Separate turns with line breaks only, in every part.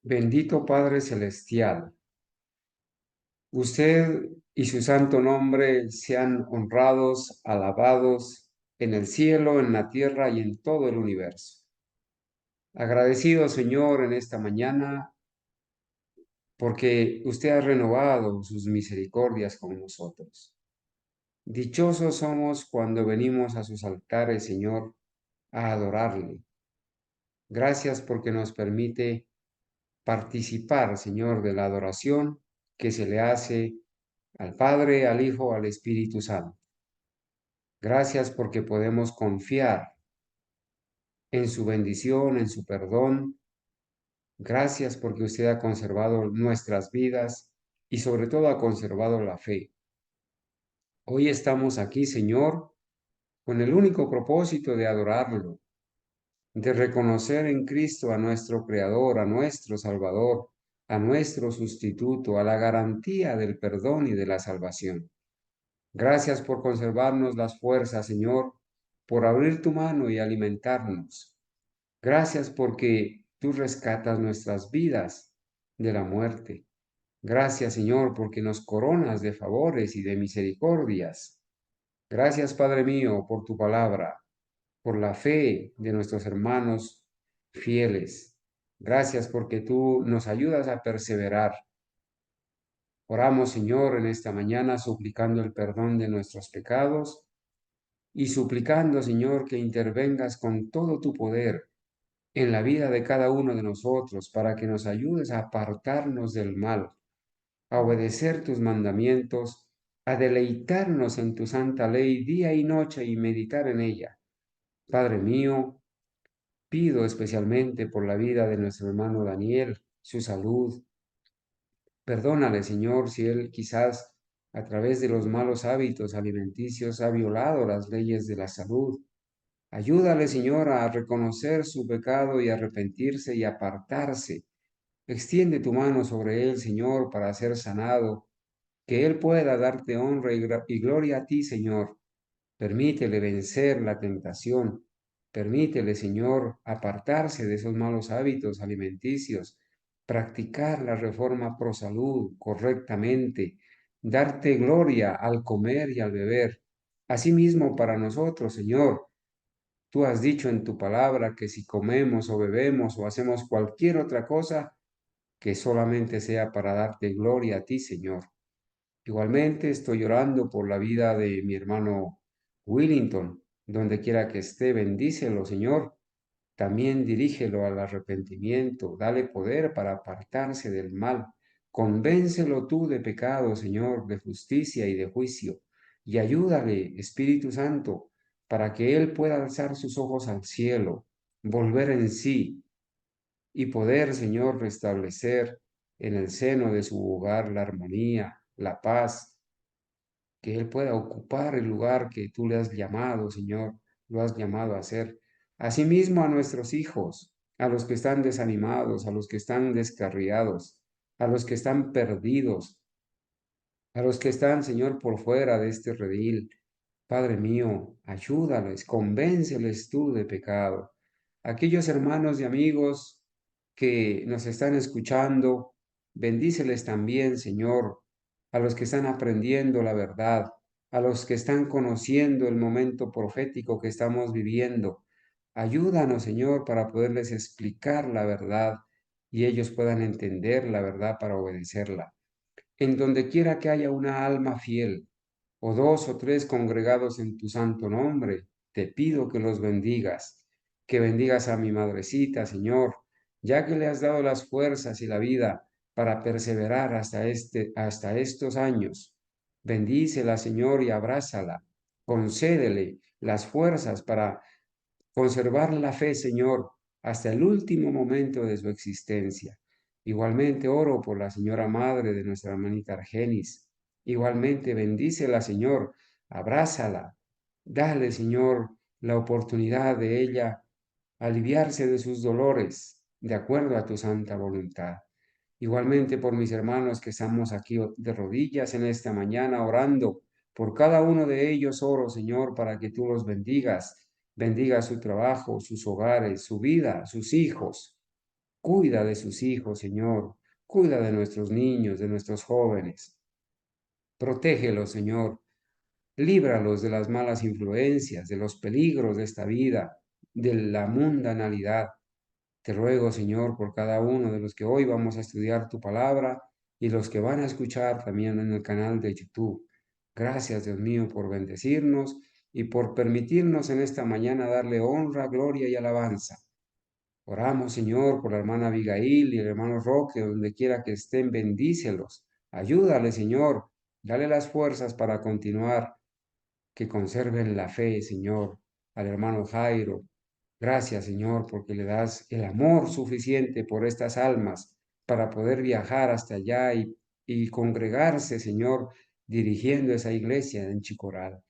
Bendito Padre Celestial, usted y su santo nombre sean honrados, alabados en el cielo, en la tierra y en todo el universo. Agradecido, Señor, en esta mañana porque usted ha renovado sus misericordias con nosotros. Dichosos somos cuando venimos a sus altares, Señor, a adorarle. Gracias porque nos permite participar, Señor, de la adoración que se le hace al Padre, al Hijo, al Espíritu Santo. Gracias porque podemos confiar en su bendición, en su perdón. Gracias porque usted ha conservado nuestras vidas y sobre todo ha conservado la fe. Hoy estamos aquí, Señor, con el único propósito de adorarlo, de reconocer en Cristo a nuestro Creador, a nuestro Salvador, a nuestro sustituto, a la garantía del perdón y de la salvación. Gracias por conservarnos las fuerzas, Señor, por abrir tu mano y alimentarnos. Gracias porque tú rescatas nuestras vidas de la muerte. Gracias, Señor, porque nos coronas de favores y de misericordias. Gracias, Padre mío, por tu palabra, por la fe de nuestros hermanos fieles. Gracias porque tú nos ayudas a perseverar. Oramos, Señor, en esta mañana suplicando el perdón de nuestros pecados y suplicando, Señor, que intervengas con todo tu poder en la vida de cada uno de nosotros para que nos ayudes a apartarnos del mal, a obedecer tus mandamientos, a deleitarnos en tu santa ley día y noche y meditar en ella. Padre mío, pido especialmente por la vida de nuestro hermano Daniel, su salud. Perdónale, Señor, si él quizás a través de los malos hábitos alimenticios ha violado las leyes de la salud. Ayúdale, Señor, a reconocer su pecado y arrepentirse y apartarse. Extiende tu mano sobre él, Señor, para ser sanado, que él pueda darte honra y gloria a ti, Señor. Permítele vencer la tentación. Permítele, Señor, apartarse de esos malos hábitos alimenticios, practicar la reforma pro salud correctamente, darte gloria al comer y al beber. Asimismo, para nosotros, Señor, tú has dicho en tu palabra que si comemos o bebemos o hacemos cualquier otra cosa, que solamente sea para darte gloria a ti, Señor. Igualmente estoy orando por la vida de mi hermano Willington, donde quiera que esté, bendícelo, Señor. También dirígelo al arrepentimiento, dale poder para apartarse del mal. Convéncelo tú de pecado, Señor, de justicia y de juicio, y ayúdale, Espíritu Santo, para que él pueda alzar sus ojos al cielo, volver en sí y poder, Señor, restablecer en el seno de su hogar la armonía, la paz, que Él pueda ocupar el lugar que tú le has llamado, Señor, lo has llamado a hacer. Asimismo a nuestros hijos, a los que están desanimados, a los que están descarriados, a los que están perdidos, a los que están, Señor, por fuera de este redil. Padre mío, ayúdales, convénceles tú de pecado. Aquellos hermanos y amigos que nos están escuchando, bendíceles también, Señor, a los que están aprendiendo la verdad, a los que están conociendo el momento profético que estamos viviendo. Ayúdanos, Señor, para poderles explicar la verdad y ellos puedan entender la verdad para obedecerla. En donde quiera que haya una alma fiel, o dos o tres congregados en tu santo nombre, te pido que los bendigas, que bendigas a mi madrecita, Señor, ya que le has dado las fuerzas y la vida para perseverar hasta estos años. Bendícela, Señor, y abrázala. Concédele las fuerzas para conservar la fe, Señor, hasta el último momento de su existencia. Igualmente oro por la señora madre de nuestra hermanita Argenis. Igualmente bendícela, Señor, abrázala. Dale, Señor, la oportunidad de ella aliviarse de sus dolores, de acuerdo a tu santa voluntad. Igualmente por mis hermanos que estamos aquí de rodillas en esta mañana orando, por cada uno de ellos oro, Señor, para que tú los bendigas, bendiga su trabajo, sus hogares, su vida, sus hijos. Cuida de sus hijos, Señor. Cuida de nuestros niños, de nuestros jóvenes. Protégelos, Señor. Líbralos de las malas influencias, de los peligros de esta vida, de la mundanalidad. Te ruego, Señor, por cada uno de los que hoy vamos a estudiar tu palabra y los que van a escuchar también en el canal de YouTube. Gracias, Dios mío, por bendecirnos y por permitirnos en esta mañana darle honra, gloria y alabanza. Oramos, Señor, por la hermana Abigail y el hermano Roque, donde quiera que estén, bendícelos. Ayúdale, Señor. Dale las fuerzas para continuar, que conserven la fe, Señor, al hermano Jairo. Gracias, Señor, porque le das el amor suficiente por estas almas para poder viajar hasta allá y congregarse, Señor, dirigiendo esa iglesia en Chicoral.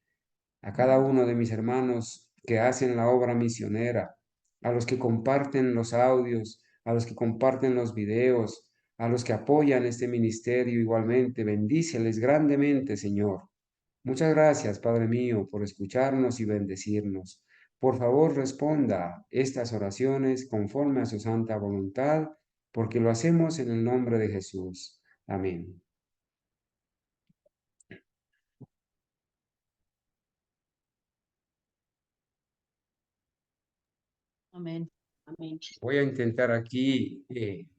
A cada uno de mis hermanos que hacen la obra misionera, a los que comparten los audios, a los que comparten los videos, a los que apoyan este ministerio igualmente, bendíceles grandemente, Señor. Muchas gracias, Padre mío, por escucharnos y bendecirnos. Por favor, responda estas oraciones conforme a su santa voluntad, porque lo hacemos en el nombre de Jesús. Amén.
Amén. Amén.
Voy a intentar aquí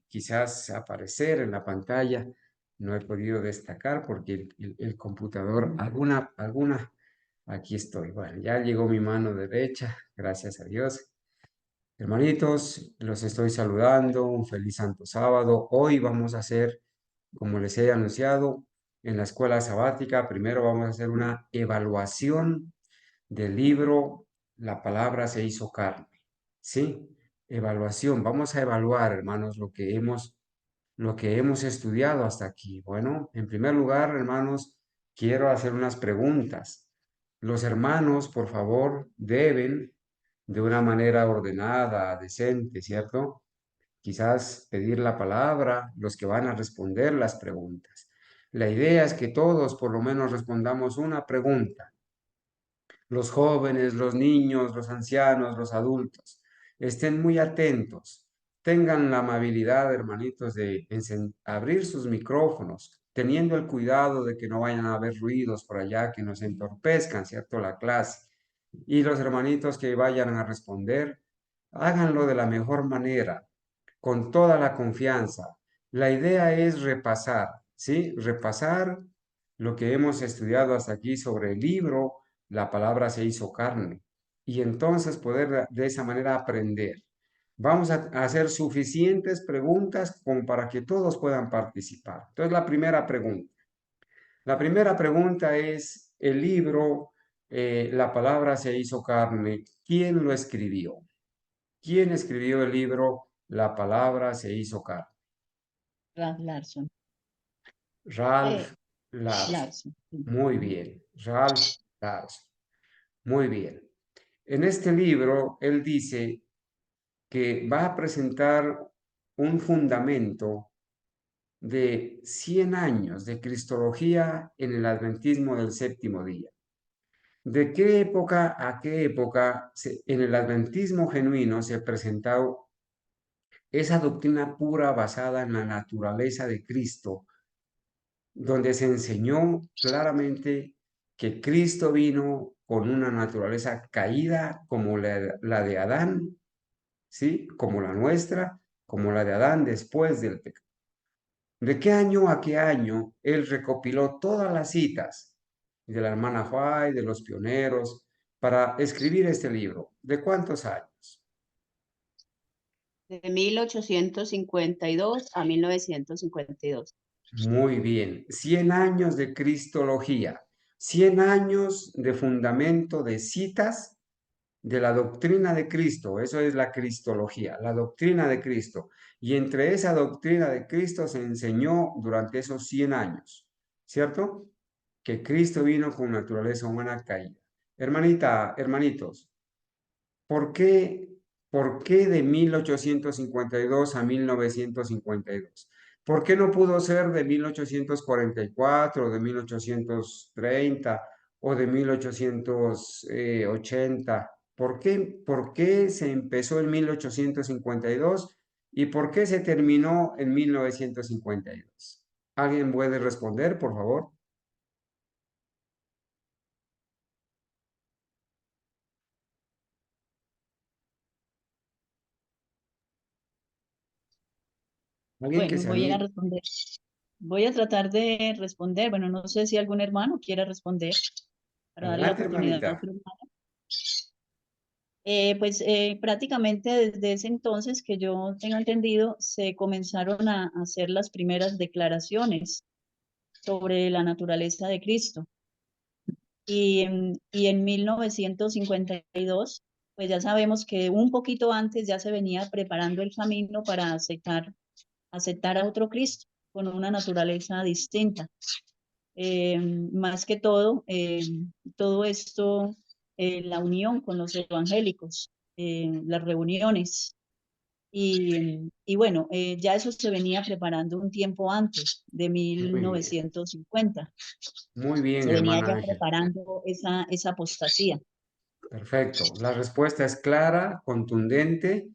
quizás aparecer en la pantalla. No he podido destacar porque el computador, aquí estoy. Bueno, ya llegó mi mano derecha, gracias a Dios. Hermanitos, los estoy saludando, un feliz santo sábado. Hoy vamos a hacer, como les he anunciado, en la escuela sabática, primero vamos a hacer una evaluación del libro La palabra se hizo carne. ¿Sí? Evaluación. Vamos a evaluar, hermanos, lo que hemos estudiado hasta aquí. Bueno, en primer lugar, hermanos, quiero hacer unas preguntas. Los hermanos, por favor, deben, de una manera ordenada, decente, ¿cierto? Quizás pedir la palabra, los que van a responder las preguntas. La idea es que todos por lo menos respondamos una pregunta. Los jóvenes, los niños, los ancianos, los adultos, estén muy atentos. Tengan la amabilidad, hermanitos, de abrir sus micrófonos, teniendo el cuidado de que no vayan a haber ruidos por allá que nos entorpezcan, ¿cierto? La clase. Y los hermanitos que vayan a responder, háganlo de la mejor manera, con toda la confianza. La idea es repasar, ¿sí? Repasar lo que hemos estudiado hasta aquí sobre el libro, la palabra se hizo carne, y entonces poder de esa manera aprender. Vamos a hacer suficientes preguntas como para que todos puedan participar. Entonces, la primera pregunta. La primera pregunta es, el libro, la palabra se hizo carne, ¿quién lo escribió? ¿Quién escribió el libro La palabra se hizo carne?
Ralph Larson.
Ralph Larson.
Larson.
Muy bien. Ralph Larson. Muy bien. En este libro, él dice que va a presentar un fundamento de 100 años de cristología en el adventismo del séptimo día. ¿De qué época a qué época en el adventismo genuino se presentó esa doctrina pura basada en la naturaleza de Cristo, donde se enseñó claramente que Cristo vino con una naturaleza caída como la de Adán, ¿sí? Como la nuestra, como la de Adán después del pecado? ¿De qué año a qué año él recopiló todas las citas de la hermana White, de los pioneros, para escribir este libro? ¿De cuántos años?
De 1852 a 1952.
Muy bien, 100 años de cristología, 100 años de fundamento de citas de la doctrina de Cristo. Eso es la cristología, la doctrina de Cristo. Y entre esa doctrina de Cristo se enseñó durante esos 100 años, ¿cierto? Que Cristo vino con naturaleza humana caída. Hermanitos, ¿por qué de 1852 a 1952? ¿Por qué no pudo ser de 1844 o de 1830 o de 1880? ¿Por qué se empezó en 1852 ¿Y por qué se terminó en 1952? ¿Alguien puede responder, por favor? ¿Alguien que
Bueno,
se
voy a
anime?
responder. Voy a tratar de responder. Bueno, no sé si algún hermano quiera responder para darle la
Adelante,
oportunidad a
hermanita.
otro hermano. Pues prácticamente desde ese entonces que yo tengo entendido, se comenzaron a hacer las primeras declaraciones sobre la naturaleza de Cristo. Y en 1952, pues ya sabemos que un poquito antes ya se venía preparando el camino para aceptar a otro Cristo con una naturaleza distinta. Más que todo, todo esto, la unión con los evangélicos, las reuniones. Y bueno, ya eso se venía preparando un tiempo antes de
Muy bien.
1950.
Muy bien,
Se venía
hermana
ya
Ángela.
preparando esa apostasía.
Perfecto. La respuesta es clara, contundente.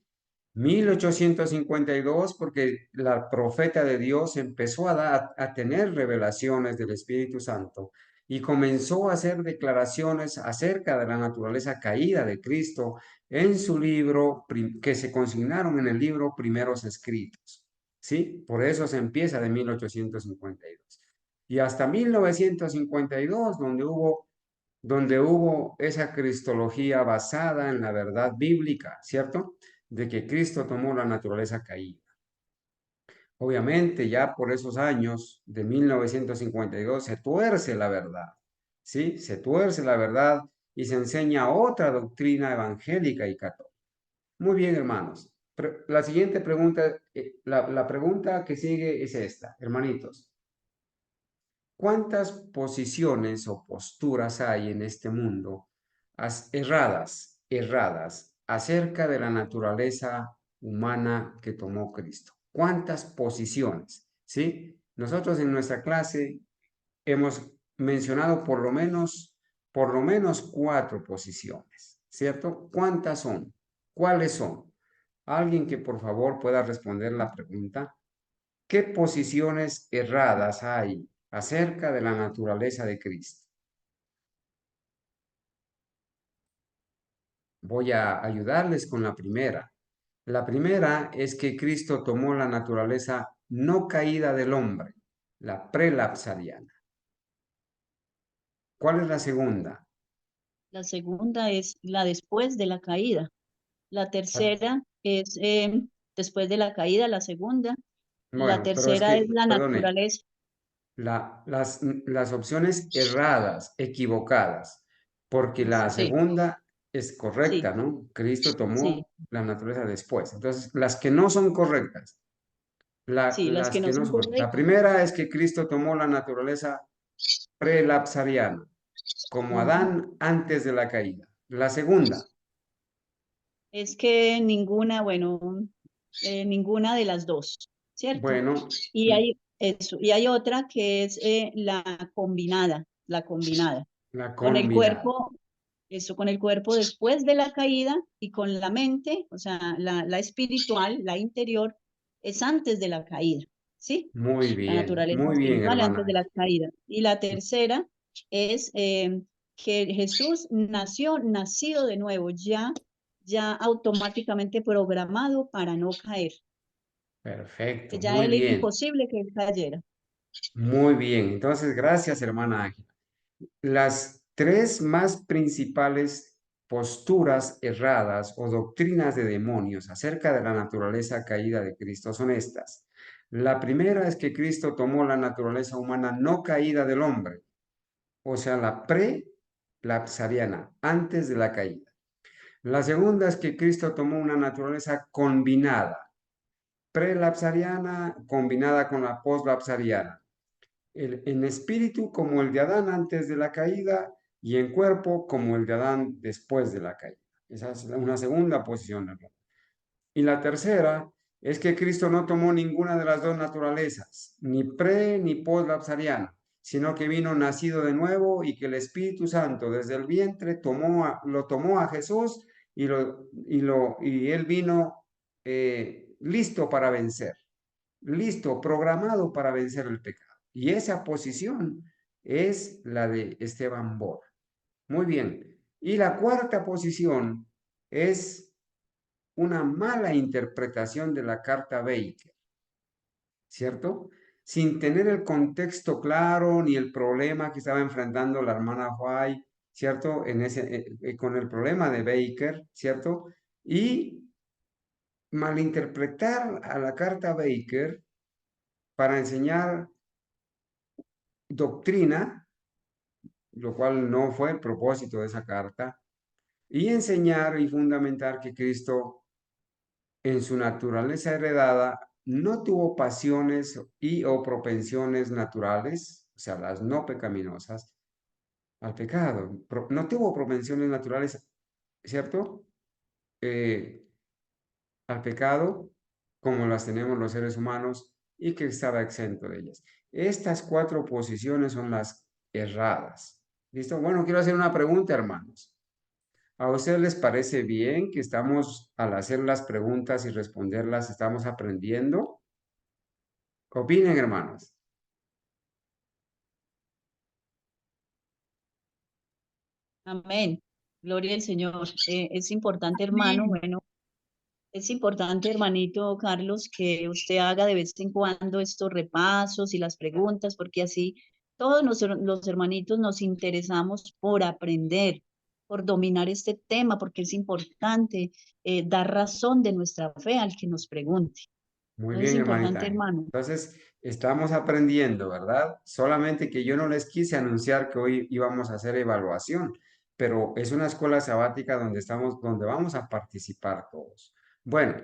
1852, porque la profeta de Dios empezó a tener revelaciones del Espíritu Santo y comenzó a hacer declaraciones acerca de la naturaleza caída de Cristo en su libro, que se consignaron en el libro Primeros Escritos. ¿Sí? Por eso se empieza de 1852. Y hasta 1952, donde hubo esa cristología basada en la verdad bíblica, ¿cierto? De que Cristo tomó la naturaleza caída. Obviamente, ya por esos años de 1952 se tuerce la verdad, ¿sí? Se tuerce la verdad y se enseña otra doctrina evangélica y católica. Muy bien, hermanos. La siguiente pregunta, la pregunta que sigue es esta, hermanitos. ¿Cuántas posiciones o posturas hay en este mundo erradas acerca de la naturaleza humana que tomó Cristo? ¿Cuántas posiciones? ¿Sí? Nosotros en nuestra clase hemos mencionado por lo menos 4 posiciones, ¿cierto? ¿Cuántas son? ¿Cuáles son? Alguien que por favor pueda responder la pregunta. ¿Qué posiciones erradas hay acerca de la naturaleza de Cristo? Voy a ayudarles con la primera. La primera es que Cristo tomó la naturaleza no caída del hombre, la prelapsariana. ¿Cuál es la segunda?
La segunda es la después de la caída. La tercera es después de la caída, la segunda. La
Bueno, pero es
tercera es
que,
la
perdone,
naturaleza.
las opciones erradas, equivocadas, porque la
Sí,
segunda es correcta,
sí,
¿no? Cristo
sí,
tomó la naturaleza después. Entonces, las que no son correctas,
sí, las
las
que
que
no
no
son
son correctas. La
correctas.
primera es que Cristo tomó la naturaleza prelapsariana, como
Ujú.
Adán antes de la caída. La segunda,
Es que ninguna, bueno, ninguna de las dos, ¿cierto?
bueno,
Y hay eso, y hay otra que es la combinada,
la
con el
combinada.
cuerpo, eso, con el cuerpo después de la caída y con la mente, o sea, la espiritual, la interior, es antes de la caída, ¿sí? La naturaleza
Muy bien,
espiritual antes
hermana.
de la caída. Y la tercera es que Jesús nacido de nuevo, ya automáticamente programado para no caer, que
Perfecto,
ya
muy
él era
bien,
imposible que él cayera.
muy bien. Entonces, gracias, hermana Ángela. Las tres más principales posturas erradas o doctrinas de demonios acerca de la naturaleza caída de Cristo son estas. La primera es que Cristo tomó la naturaleza humana no caída del hombre, o sea, la pre-lapsariana, antes de la caída. La segunda es que Cristo tomó una naturaleza combinada, pre-lapsariana combinada con la post-lapsariana, en espíritu como el de Adán antes de la caída y en cuerpo como el de Adán después de la caída. Esa es una segunda posición, hermano. Y la tercera es que Cristo no tomó ninguna de las dos naturalezas, ni pre ni post-lapsariana, sino que vino nacido de nuevo y que el Espíritu Santo desde el vientre lo tomó a Jesús y él vino listo para vencer, listo, programado para vencer el pecado. Y esa posición es la de Esteban Boda. Muy bien. Y la cuarta posición es una mala interpretación de la carta Baker, ¿cierto? Sin tener el contexto claro ni el problema que estaba enfrentando la hermana White, ¿cierto? Con el problema de Baker, ¿cierto? Y malinterpretar a la carta Baker para enseñar doctrina, lo cual no fue el propósito de esa carta, y enseñar y fundamentar que Cristo en su naturaleza heredada no tuvo pasiones y o propensiones naturales, o sea, las no pecaminosas, al pecado. No tuvo propensiones naturales, ¿cierto? Eh, Al pecado, como las tenemos los seres humanos, y que estaba exento de ellas. Estas cuatro posiciones son las erradas. ¿Listo? Bueno, quiero hacer una pregunta, hermanos. ¿A ustedes les parece bien que estamos, al hacer las preguntas y responderlas, estamos aprendiendo? Opinen, hermanos.
Amén. Gloria al Señor. Es importante, hermano, bueno, es importante, hermanito Carlos, que usted haga de vez en cuando estos repasos y las preguntas, porque así todos los hermanitos nos interesamos por aprender, por dominar este tema, porque es importante dar razón de nuestra fe al que nos pregunte.
Muy
Entonces es
bien,
importante,
hermanita.
hermano.
Entonces, estamos aprendiendo, ¿verdad? Solamente que yo no les quise anunciar que hoy íbamos a hacer evaluación, pero es una escuela sabática donde vamos a participar todos. Bueno,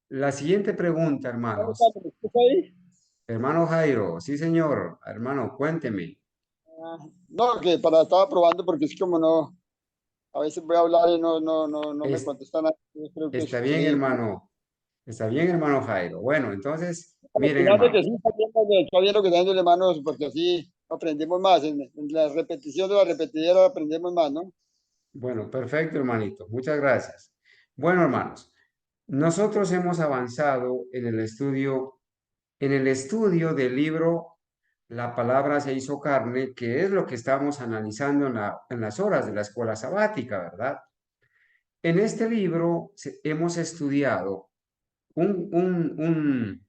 la siguiente pregunta, hermanos.
¿Me escucha ahí?
Hermano Jairo, sí, señor. Hermano, cuénteme.
No, que estaba probando porque es como no, a veces voy a hablar y no me
Es,
contestan nada. Yo creo que
Está
es
bien,
mi.
hermano. Está bien, hermano Jairo. Bueno, entonces,
Al
miren,
final de que
hermanos.
sí, está bien lo que están dando hermanos, porque así aprendemos más. En la repetición de la repetidera aprendemos más, ¿no?
Bueno, perfecto, hermanito. Muchas gracias. Bueno, hermanos, nosotros hemos avanzado en el estudio del libro La palabra se hizo carne, que es lo que estamos analizando en las horas de la escuela sabática, ¿verdad? En este libro hemos estudiado un, un, un-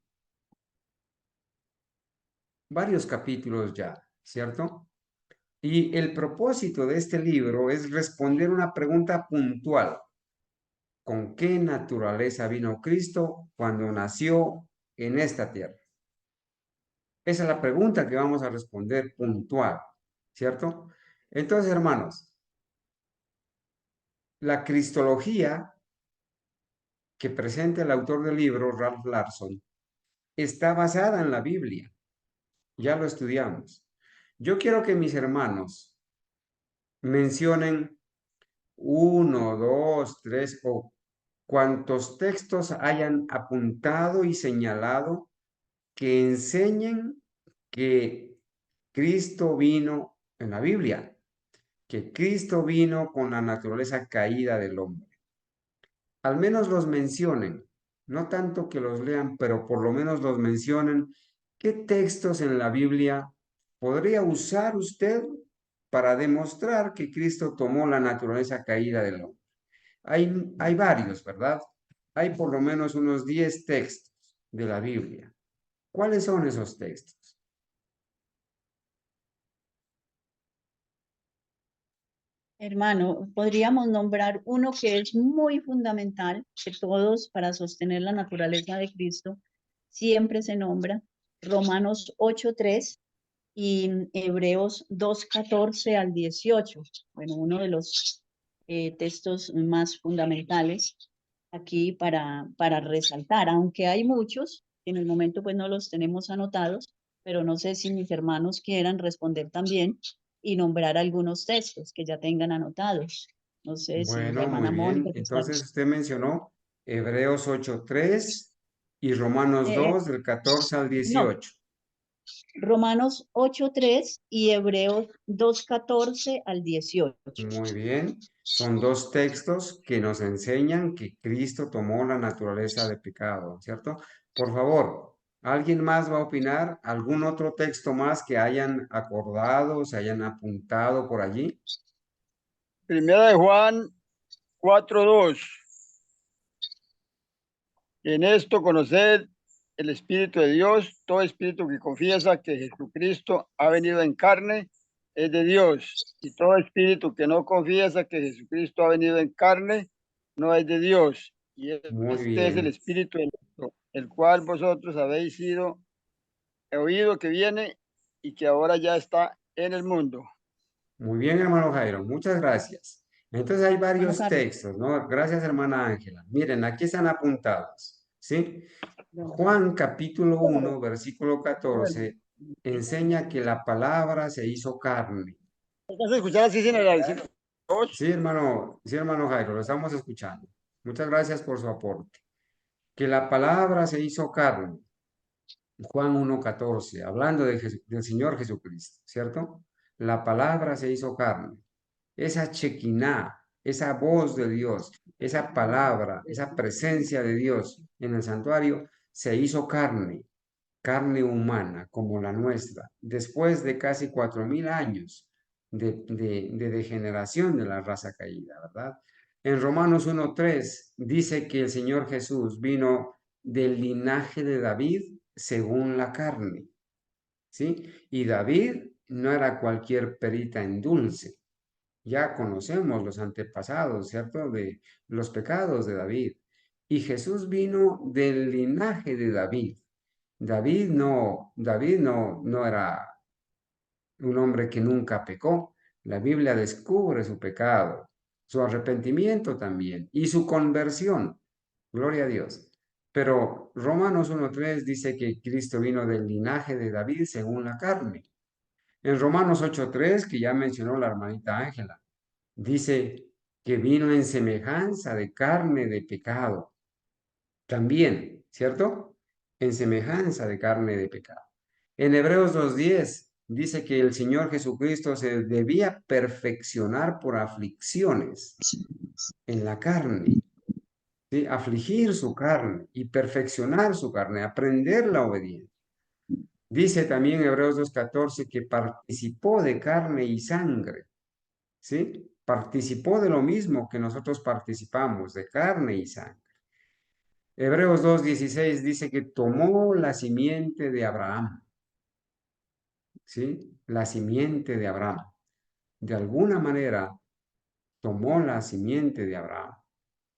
varios capítulos ya, ¿cierto? Y el propósito de este libro es responder una pregunta puntual. ¿Con qué naturaleza vino Cristo cuando nació en esta tierra? Esa es la pregunta que vamos a responder puntual, ¿cierto? Entonces, hermanos, la cristología que presenta el autor del libro, Ralph Larson, está basada en la Biblia. Ya lo estudiamos. Yo quiero que mis hermanos mencionen uno, dos, tres o cuantos textos hayan apuntado y señalado que enseñen que Cristo vino en la Biblia, que Cristo vino con la naturaleza caída del hombre. Al menos los mencionen, no tanto que los lean, pero por lo menos los mencionen. ¿Qué textos en la Biblia podría usar usted para demostrar que Cristo tomó la naturaleza caída del hombre? Hay varios, ¿verdad? Hay por lo menos unos 10 textos de la Biblia. ¿Cuáles son esos textos?
Hermano, podríamos nombrar uno que es muy fundamental, que todos para sostener la naturaleza de Cristo siempre se nombra, Romanos 8:3 y Hebreos 2:14 al 18. Bueno, uno de los textos más fundamentales aquí para resaltar, aunque hay muchos, en el momento pues no los tenemos anotados, pero no sé si mis hermanos quieran responder también y nombrar algunos textos que ya tengan anotados. No sé si la
Bueno, muy
hermana
bien.
Mónica
Entonces usted mencionó Hebreos 8:3 y Romanos
eh,
2 del 14 al
no,
18.
Romanos 8:3 y Hebreos 2:14 al 18.
Muy bien. Son dos textos que nos enseñan que Cristo tomó la naturaleza de pecado, ¿cierto? Por favor, ¿alguien más va a opinar? ¿Algún otro texto más que hayan acordado, se hayan apuntado por allí?
Primera de Juan 4:2. En esto conoced el Espíritu de Dios. Todo espíritu que confiesa que Jesucristo ha venido en carne es de Dios. Y todo espíritu que no confiesa que Jesucristo ha venido en carne no es de Dios. Y
Muy
este es el
bien.
Espíritu de Dios, el cual vosotros habéis oído que viene y que ahora ya está en el mundo.
Muy bien, hermano Jairo, muchas gracias. Entonces hay
Hermano
varios
Carlos.
textos, ¿no? Gracias, hermana Ángela. Miren, aquí están apuntados, ¿sí? Juan capítulo 1, versículo 14, enseña que la palabra se hizo carne.
¿Estás escuchando así sin el
Sí, hermano Jairo, lo estamos escuchando. Muchas gracias por su aporte. Que la palabra se hizo carne. Juan 1:14, hablando del Señor Jesucristo, ¿cierto? La palabra se hizo carne. Esa chequiná, esa voz de Dios, esa palabra, esa presencia de Dios en el santuario se hizo carne, carne humana como la nuestra, después de casi 4000 años de degeneración de la raza caída, ¿verdad? En Romanos 1:3 dice que el Señor Jesús vino del linaje de David según la carne, ¿sí? Y David no era cualquier perita en dulce. Ya conocemos los antepasados, ¿cierto? De los pecados de David. Y Jesús vino del linaje de David. David no era un hombre que nunca pecó. La Biblia descubre su pecado, su arrepentimiento también y su conversión. Gloria a Dios. Pero Romanos 1:3 dice que Cristo vino del linaje de David según la carne. En Romanos 8:3, que ya mencionó la hermanita Ángela, dice que vino en semejanza de carne de pecado. También, ¿cierto? En semejanza de carne de pecado. En Hebreos 2:10 dice que el Señor Jesucristo se debía perfeccionar por aflicciones en la carne, ¿sí? Afligir su carne y perfeccionar su carne, aprender la obediencia. Dice también Hebreos 2:14 que participó de carne y sangre, ¿sí? Participó de lo mismo que nosotros participamos, de carne y sangre. Hebreos 2:16 dice que tomó la simiente de Abraham, ¿sí? La simiente de Abraham. De alguna manera tomó la simiente de Abraham.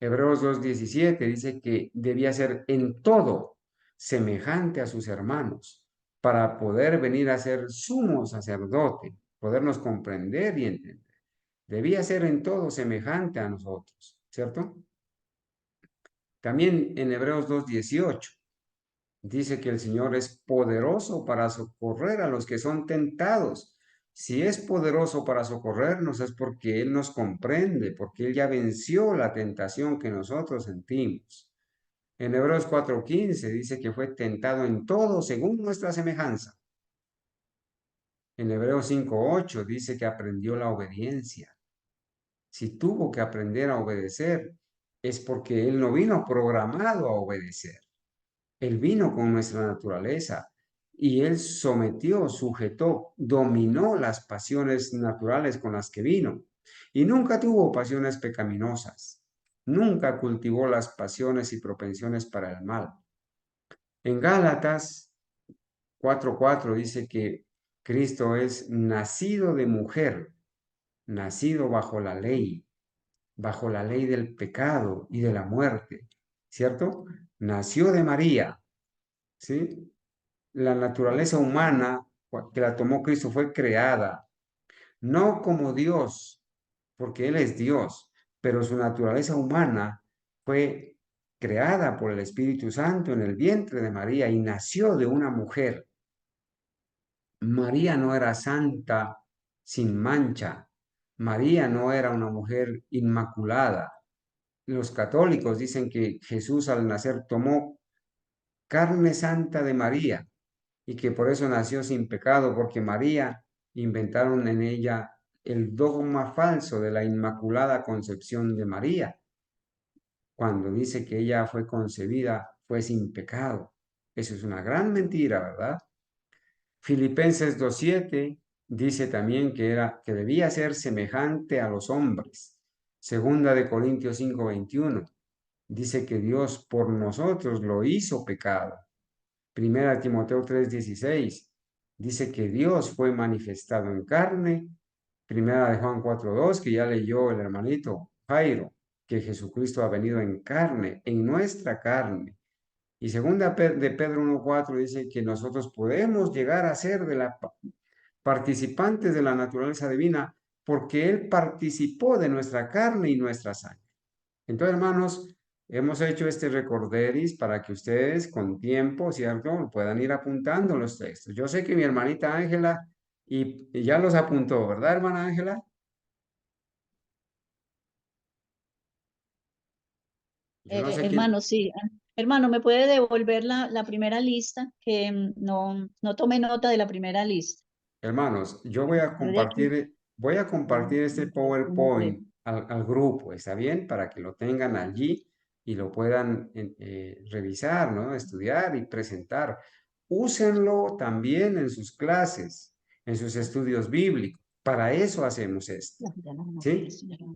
Hebreos 2:17 dice que debía ser en todo semejante a sus hermanos para poder venir a ser sumo sacerdote, podernos comprender y entender. Debía ser en todo semejante a nosotros, ¿cierto? También en Hebreos 2:18 dice que el Señor es poderoso para socorrer a los que son tentados. Si es poderoso para socorrernos es porque Él nos comprende, porque Él ya venció la tentación que nosotros sentimos. En Hebreos 4:15 dice que fue tentado en todo según nuestra semejanza. En Hebreos 5:8 dice que aprendió la obediencia. Si tuvo que aprender a obedecer, es porque Él no vino programado a obedecer. Él vino con nuestra naturaleza y Él sometió, sujetó, dominó las pasiones naturales con las que vino. Y nunca tuvo pasiones pecaminosas. Nunca cultivó las pasiones y propensiones para el mal. En Gálatas 4:4 dice que Cristo es nacido de mujer, nacido bajo la ley del pecado y de la muerte, ¿cierto? Nació de María, ¿sí? La naturaleza humana que la tomó Cristo fue creada, no como Dios, porque Él es Dios, pero su naturaleza humana fue creada por el Espíritu Santo en el vientre de María y nació de una mujer. María no era santa sin mancha. María no era una mujer inmaculada. Los católicos dicen que Jesús al nacer tomó carne santa de María y que por eso nació sin pecado, porque María inventaron en ella el dogma falso de la Inmaculada Concepción de María, cuando dice que ella fue concebida, fue sin pecado. Eso es una gran mentira, ¿verdad? Filipenses 2:7 dice también que debía ser semejante a los hombres. Segunda de Corintios 5:21 dice que Dios por nosotros lo hizo pecado. Primera Timoteo 3:16 dice que Dios fue manifestado en carne. Primera de Juan 4:2, que ya leyó el hermanito Jairo, que Jesucristo ha venido en carne, en nuestra carne. Y segunda de Pedro 1:4 dice que nosotros podemos llegar a ser participantes de la naturaleza divina porque Él participó de nuestra carne y nuestra sangre. Entonces, hermanos, hemos hecho este recorderis para que ustedes con tiempo, ¿cierto?, puedan ir apuntando los textos. Yo sé que mi hermanita Ángela y ya los apuntó, ¿verdad, hermana Ángela? Yo no sé quién.
Hermano, sí. Hermano, ¿me puede devolver la primera lista? Que no tomé nota de la primera lista.
Hermanos, yo
Yo de aquí.
voy a compartir este PowerPoint al grupo, ¿está bien? Para que lo tengan allí y lo puedan revisar, ¿no? Estudiar y presentar. Úsenlo también en sus clases, en sus estudios bíblicos. Para eso hacemos esto, ¿sí?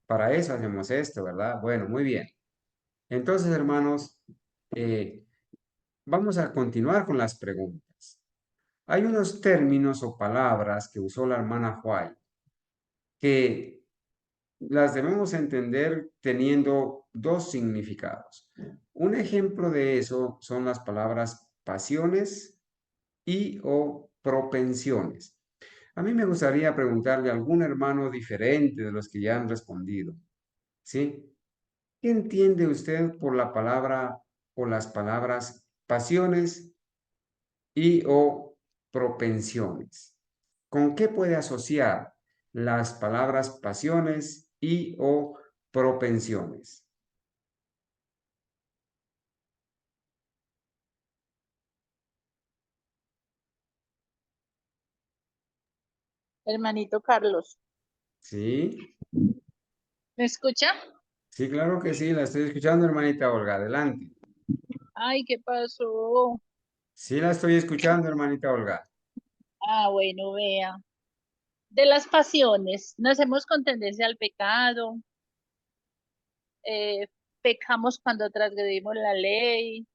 Para eso hacemos esto, ¿verdad? Bueno, muy bien. Entonces, hermanos, vamos a continuar con las preguntas. Hay unos términos o palabras que usó la hermana White que las debemos entender teniendo dos significados. Un ejemplo de eso son las palabras pasiones y o propensiones. A mí me gustaría preguntarle a algún hermano diferente de los que ya han respondido, ¿sí? ¿Qué entiende usted por la palabra o las palabras pasiones y o propensiones? ¿Con qué puede asociar las palabras pasiones y o propensiones?
Hermanito Carlos,
¿Sí?
¿me escucha?
Sí, claro que sí, la estoy escuchando, hermanita Olga, adelante.
Ay, ¿qué pasó?
Sí, la estoy escuchando, hermanita Olga.
Ah, bueno, vea. De las pasiones, nacemos con tendencia al pecado, eh, pecamos cuando transgredimos la ley,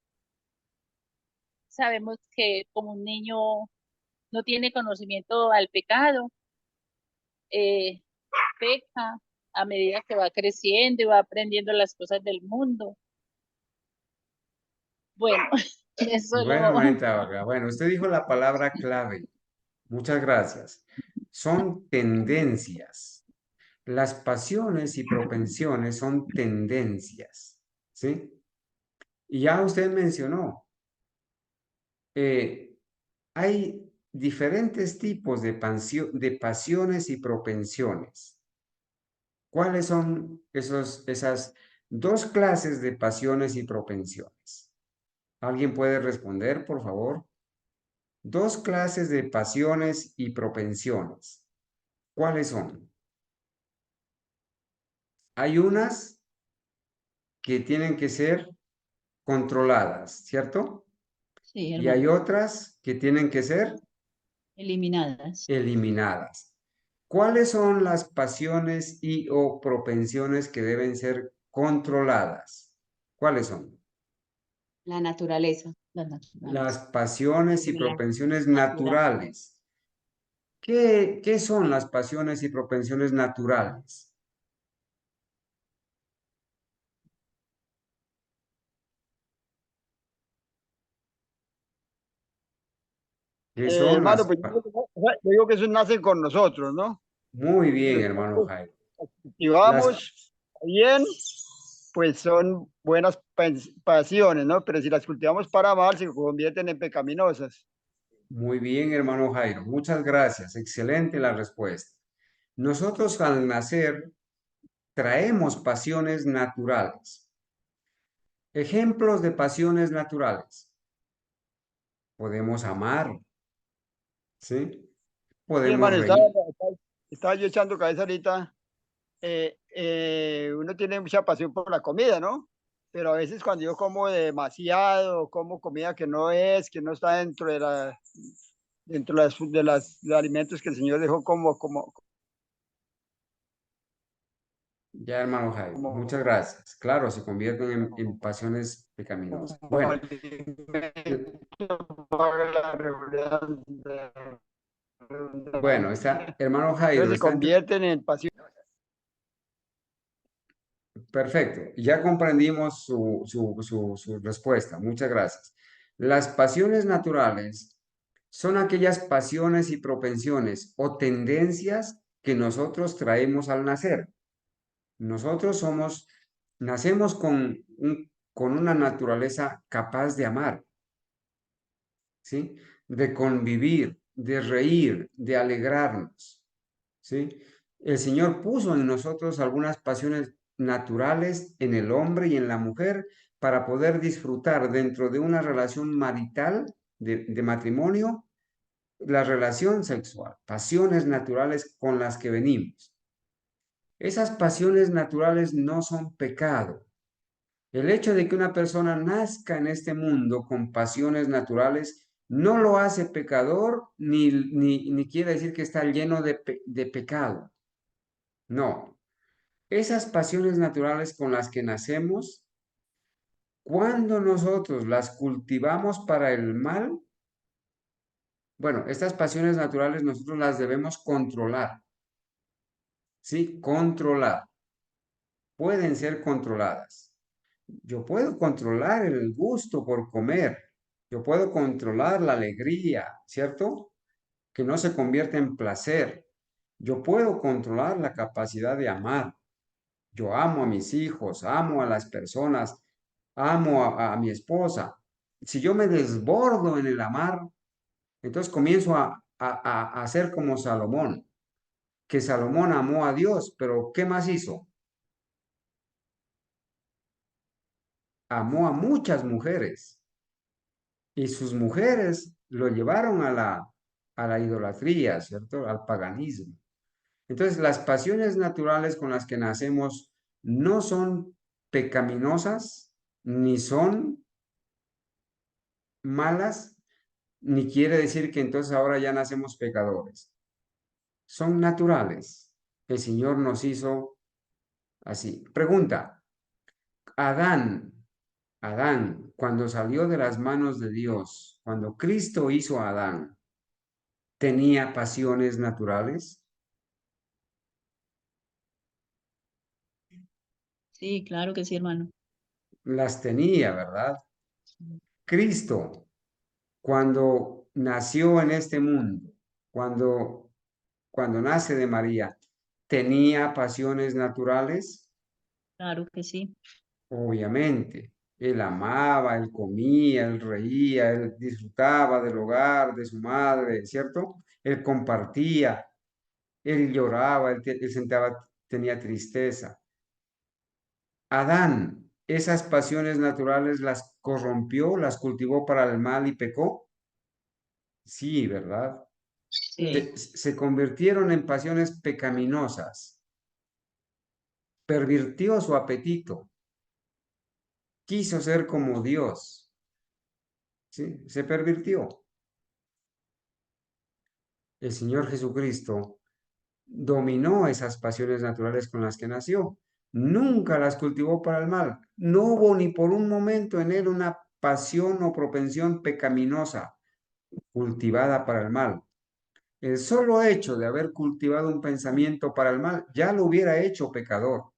sabemos que como un niño no tiene conocimiento al pecado, eh, peca a medida que va creciendo y va aprendiendo las cosas del mundo. Bueno, eso
Bueno,
lo...
hermanita Olga, bueno, usted dijo la palabra clave. Muchas gracias. Son tendencias. Las pasiones y propensiones son tendencias, ¿sí? Y ya usted mencionó, hay diferentes tipos de pasiones y propensiones. ¿Cuáles son esas dos clases de pasiones y propensiones? ¿Alguien puede responder, por favor? Dos clases de pasiones y propensiones. ¿Cuáles son? Hay unas que tienen que ser controladas, ¿cierto?
Sí,
Y hay
hermano.
otras que tienen que ser
Eliminadas.
eliminadas. ¿Cuáles son las pasiones y o propensiones que deben ser controladas? ¿Cuáles son?
La naturaleza. Las
Las
naturales.
pasiones y
La
propensiones
natural.
naturales. ¿Qué son las pasiones y propensiones naturales? ¿Qué son
Hermano,
las...
pues yo digo que eso nace con nosotros, ¿no?
Muy
Si
bien, hermano
nosotros
Jairo. Las,
cultivamos bien, pues son buenas pasiones, ¿no? Pero si las cultivamos para mal, se convierten en pecaminosas.
muy bien, hermano Jairo. Muchas gracias. Excelente la respuesta. Nosotros al nacer traemos pasiones naturales. Ejemplos de pasiones naturales. Podemos amar, ¿sí?
Sí,
Podemos
hermano,
reír.
estaba yo echando cabeza ahorita. Uno tiene mucha pasión por la comida, ¿no? Pero a veces cuando yo como demasiado, como comida que no es, que no está dentro de los alimentos que el Señor dejó
Ya, hermano Jairo, muchas
como,
gracias. Claro, se convierten en pasiones pecaminosas.
como
Bueno,
alimento
eh,
para la
bueno,
redundancia.
hermano
Entonces
Jairo,
se convierten en pasión.
perfecto. Ya comprendimos su respuesta. Muchas gracias. Las pasiones naturales son aquellas pasiones y propensiones o tendencias que nosotros traemos al nacer. Nosotros nacemos con una naturaleza capaz de amar, ¿sí? De convivir, de reír, de alegrarnos, ¿sí? El Señor puso en nosotros algunas pasiones naturales en el hombre y en la mujer para poder disfrutar dentro de una relación marital de matrimonio, la relación sexual, pasiones naturales con las que venimos. Esas pasiones naturales no son pecado. El hecho de que una persona nazca en este mundo con pasiones naturales no lo hace pecador ni quiere decir que está lleno de pecado. No, esas pasiones naturales con las que nacemos, cuando nosotros las cultivamos para el mal, bueno, estas pasiones naturales nosotros las debemos controlar, ¿sí? Controlar. Pueden ser controladas. Yo puedo controlar el gusto por comer. Yo puedo controlar la alegría, ¿cierto? Que no se convierte en placer. Yo puedo controlar la capacidad de amar. Yo amo a mis hijos, amo a las personas, amo a mi esposa. Si yo me desbordo en el amar, entonces comienzo a ser como Salomón, que Salomón amó a Dios, pero ¿qué más hizo? Amó a muchas mujeres y sus mujeres lo llevaron a la idolatría, ¿cierto? Al paganismo. Entonces, las pasiones naturales con las que nacemos no son pecaminosas, ni son malas, ni quiere decir que entonces ahora ya nacemos pecadores. Son naturales. El Señor nos hizo así. Pregunta, Adán, Adán, cuando salió de las manos de Dios, cuando Cristo hizo a Adán, ¿tenía pasiones naturales?
Sí, claro que sí, hermano.
Las tenía, ¿verdad? Cristo, cuando nació en este mundo, cuando nace de María, ¿tenía pasiones naturales?
Claro que sí.
Obviamente. Él amaba, él comía, él reía, él disfrutaba del hogar, de su madre, ¿cierto? Él compartía, él lloraba, él tenía tristeza. Adán, esas pasiones naturales las corrompió, las cultivó para el mal y pecó. Sí, ¿verdad?
Sí,
Se convirtieron en pasiones pecaminosas. Pervirtió su apetito. Quiso ser como Dios. ¿Sí? Se pervirtió. El Señor Jesucristo dominó esas pasiones naturales con las que nació. Nunca las cultivó para el mal. No hubo ni por un momento en él una pasión o propensión pecaminosa cultivada para el mal. El solo hecho de haber cultivado un pensamiento para el mal ya lo hubiera hecho pecador,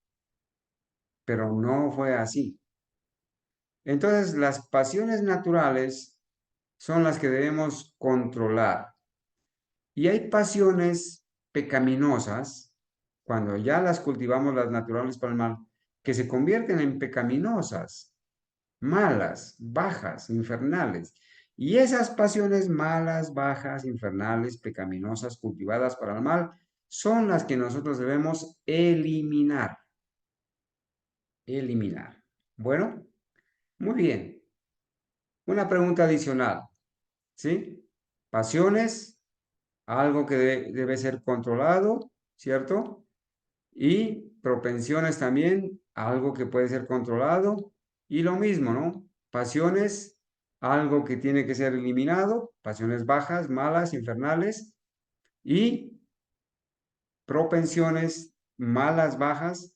pero no fue así. Entonces, las pasiones naturales son las que debemos controlar. Y hay pasiones pecaminosas, cuando ya las cultivamos las naturales para el mal, que se convierten en pecaminosas, malas, bajas, infernales. Y esas pasiones malas, bajas, infernales, pecaminosas, cultivadas para el mal, son las que nosotros debemos eliminar. Eliminar. Bueno, muy bien. Una pregunta adicional, ¿sí? Pasiones algo que debe ser controlado, ¿cierto? Y propensiones también, algo que puede ser controlado. Y lo mismo, ¿no? Pasiones, algo que tiene que ser eliminado, pasiones bajas, malas, infernales. Y propensiones malas, bajas,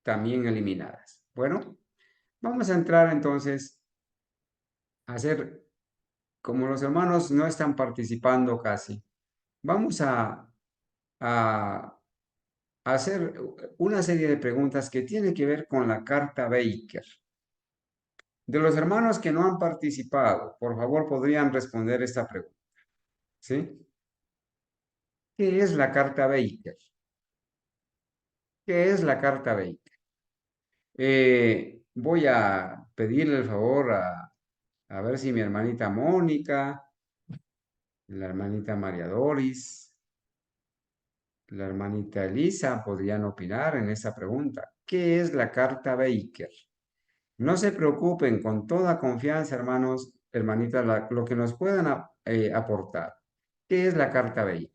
también eliminadas. Bueno, vamos a entrar entonces a hacer, como los hermanos no están participando casi, vamos a hacer una serie de preguntas que tiene que ver con la carta Baker. De los hermanos que no han participado, por favor, podrían responder esta pregunta. ¿Sí? ¿Qué es la carta Baker? ¿Qué es la carta Baker? Voy a pedirle el favor a ver si mi hermanita Mónica, la hermanita María Doris, la hermanita Elisa podrían opinar en esta pregunta. ¿Qué es la carta Baker? No se preocupen, con toda confianza, hermanos, hermanitas, lo que nos puedan aportar. ¿Qué es la carta Baker?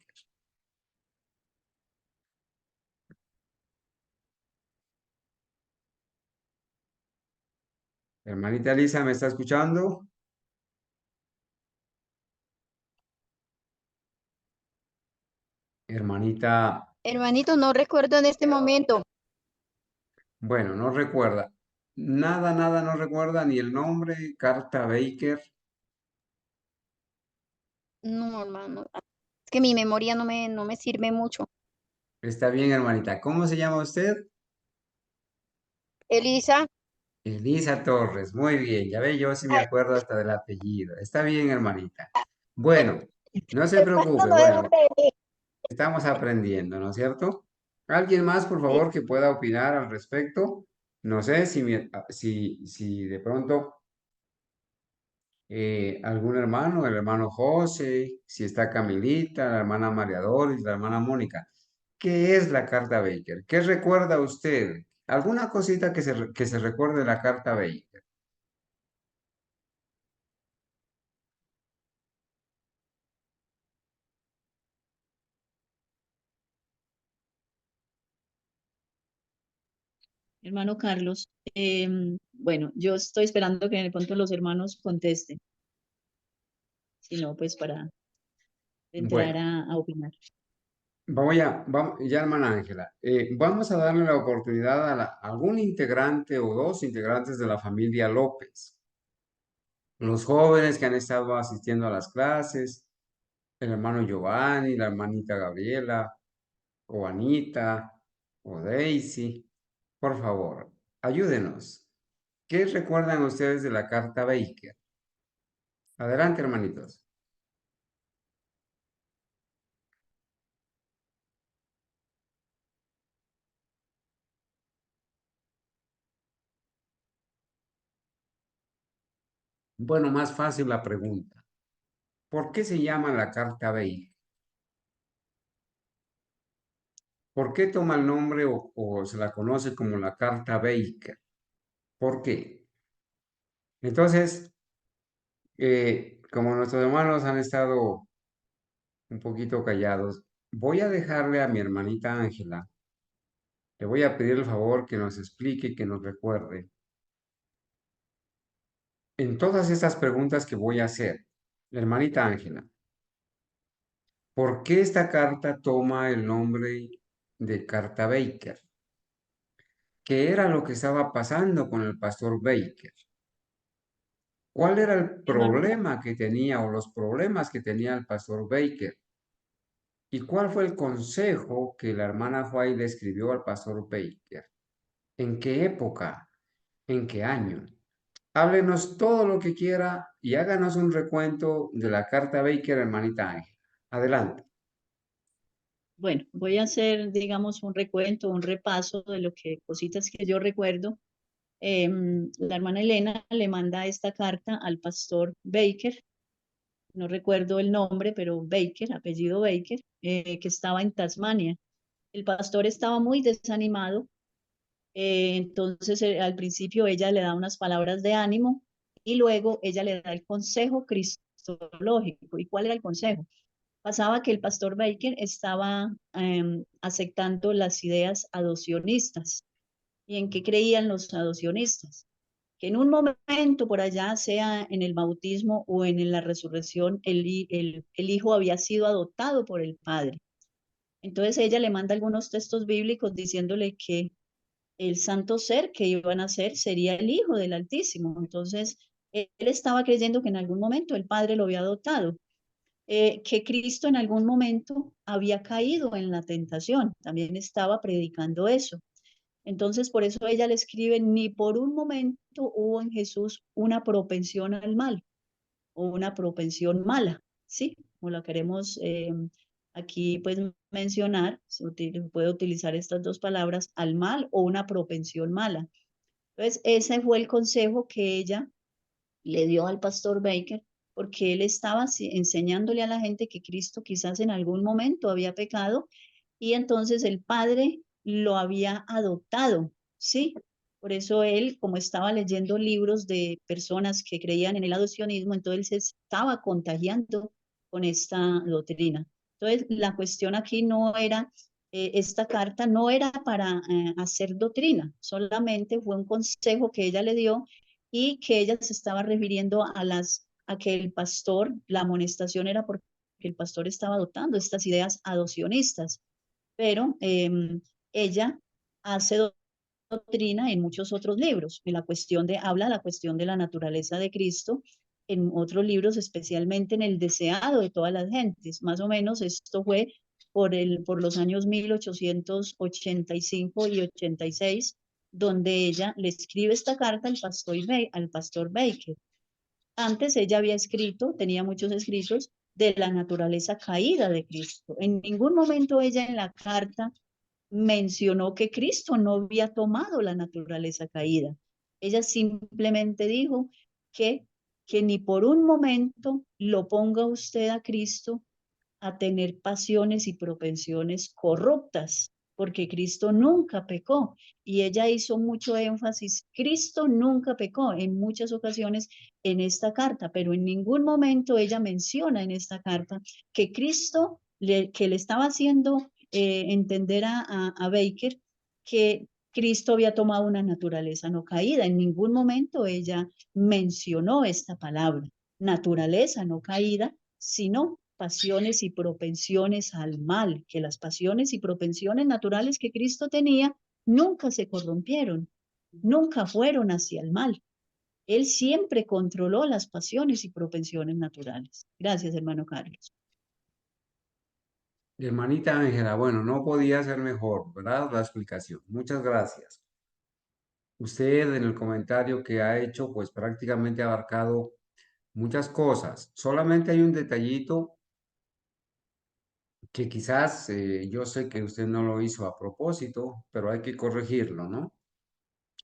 Hermanita Elisa, ¿me está escuchando? Hermanita,
Hermanito, no recuerdo en este momento.
bueno, no recuerda. Nada, nada no recuerda, ni el nombre, carta Baker.
No, hermano. Es que mi memoria no me sirve mucho.
Está bien, hermanita. ¿Cómo se llama usted?
Elisa,
Elisa Torres. Muy bien, ya ve, yo sí me acuerdo hasta del apellido. Está bien, hermanita. Bueno, no se
hermano,
preocupe.
no debo
Bueno,
reír.
estamos aprendiendo, ¿no es cierto? ¿Alguien más, por
Sí.
favor, que pueda opinar al respecto? No sé si de pronto algún hermano, el hermano José, si está Camilita, la hermana María Doris, la hermana Mónica. ¿Qué es la carta Baker? ¿Qué recuerda usted? ¿Alguna cosita que se recuerde de la carta Baker?
Hermano Carlos, bueno, yo estoy esperando que de pronto los hermanos contesten, si no, pues para entrar
Bueno,
a opinar.
vamos, ya hermana Ángela, vamos a darle la oportunidad a algún integrante o dos integrantes de la familia López. Los jóvenes que han estado asistiendo a las clases, el hermano Giovanni, la hermanita Gabriela, o Anita, o Daisy, por favor, ayúdenos. ¿Qué recuerdan ustedes de la carta Baker? Adelante, hermanitos. Bueno, más fácil la pregunta. ¿Por qué se llama la carta Baker? ¿Por qué toma el nombre o se la conoce como la carta Baker? ¿Por qué? Entonces, como nuestros hermanos han estado un poquito callados, voy a dejarle a mi hermanita Ángela, le voy a pedir el favor que nos explique, que nos recuerde. En todas estas preguntas que voy a hacer, hermanita Ángela, ¿por qué esta carta toma el nombre de carta Baker? ¿Qué era lo que estaba pasando con el pastor Baker? ¿Cuál era el
Hermano,
problema que tenía o los problemas que tenía el pastor Baker? ¿Y cuál fue el consejo que la hermana White le escribió al pastor Baker? ¿En qué época? ¿En qué año? Háblenos todo lo que quiera y háganos un recuento de la carta Baker, hermanita Ángela. Adelante.
bueno, voy a hacer, digamos, un recuento, un repaso de lo que, cositas que yo recuerdo. La hermana Elena le manda esta carta al pastor Baker, no recuerdo el nombre, pero Baker, apellido Baker, que estaba en Tasmania. El pastor estaba muy desanimado, entonces al principio ella le da unas palabras de ánimo y luego ella le da el consejo cristológico. ¿Y cuál era el consejo? pasaba que el pastor Baker estaba aceptando las ideas adopcionistas. ¿Y en qué creían los adopcionistas? Que en un momento por allá, sea en el bautismo o en la resurrección, el hijo había sido adoptado por el padre. Entonces ella le manda algunos textos bíblicos diciéndole que el santo ser que iban a ser sería el hijo del Altísimo. Entonces él estaba creyendo que en algún momento el padre lo había adoptado. Que Cristo en algún momento había caído en la tentación, también estaba predicando eso. Entonces, por eso ella le escribe, ni por un momento hubo en Jesús una propensión al mal o una propensión mala, ¿sí? Como la queremos aquí pues mencionar, puede utilizar estas dos palabras, al mal o una propensión mala. Entonces, ese fue el consejo que ella le dio al pastor Baker, porque él estaba enseñándole a la gente que Cristo quizás en algún momento había pecado y entonces el padre lo había adoptado, ¿sí? Por eso él, como estaba leyendo libros de personas que creían en el adopcionismo, entonces se estaba contagiando con esta doctrina. Entonces, la cuestión aquí no era, esta carta no era para hacer doctrina, solamente fue un consejo que ella le dio y que ella se estaba refiriendo a que el pastor, la amonestación era porque el pastor estaba adoptando estas ideas adopcionistas, pero ella hace doctrina en muchos otros libros, en la cuestión habla de la cuestión de la naturaleza de Cristo, en otros libros, especialmente en el deseado de todas las gentes. Más o menos esto fue por los años 1885 y 86, donde ella le escribe esta carta al pastor Baker. Antes ella había escrito, tenía muchos escritos de la naturaleza caída de Cristo. En ningún momento ella en la carta mencionó que Cristo no había tomado la naturaleza caída. Ella simplemente dijo que, que ni por un momento lo ponga usted a Cristo a tener pasiones y propensiones corruptas, porque Cristo nunca pecó. Y ella hizo mucho énfasis, Cristo nunca pecó en muchas ocasiones en esta carta, pero en ningún momento ella menciona en esta carta que Cristo, que le estaba haciendo entender a Baker que Cristo había tomado una naturaleza no caída. En ningún momento ella mencionó esta palabra, naturaleza no caída, sino pasiones y propensiones al mal, que las pasiones y propensiones naturales que Cristo tenía nunca se corrompieron, nunca fueron hacia el mal. Él siempre controló las pasiones y propensiones naturales. Gracias, hermano Carlos.
Hermanita Ángela, bueno, no podía ser mejor, ¿verdad? La explicación. Muchas gracias. Usted en el comentario que ha hecho, pues prácticamente ha abarcado muchas cosas. Solamente hay un detallito que quizás yo sé que usted no lo hizo a propósito, pero hay que corregirlo, ¿no?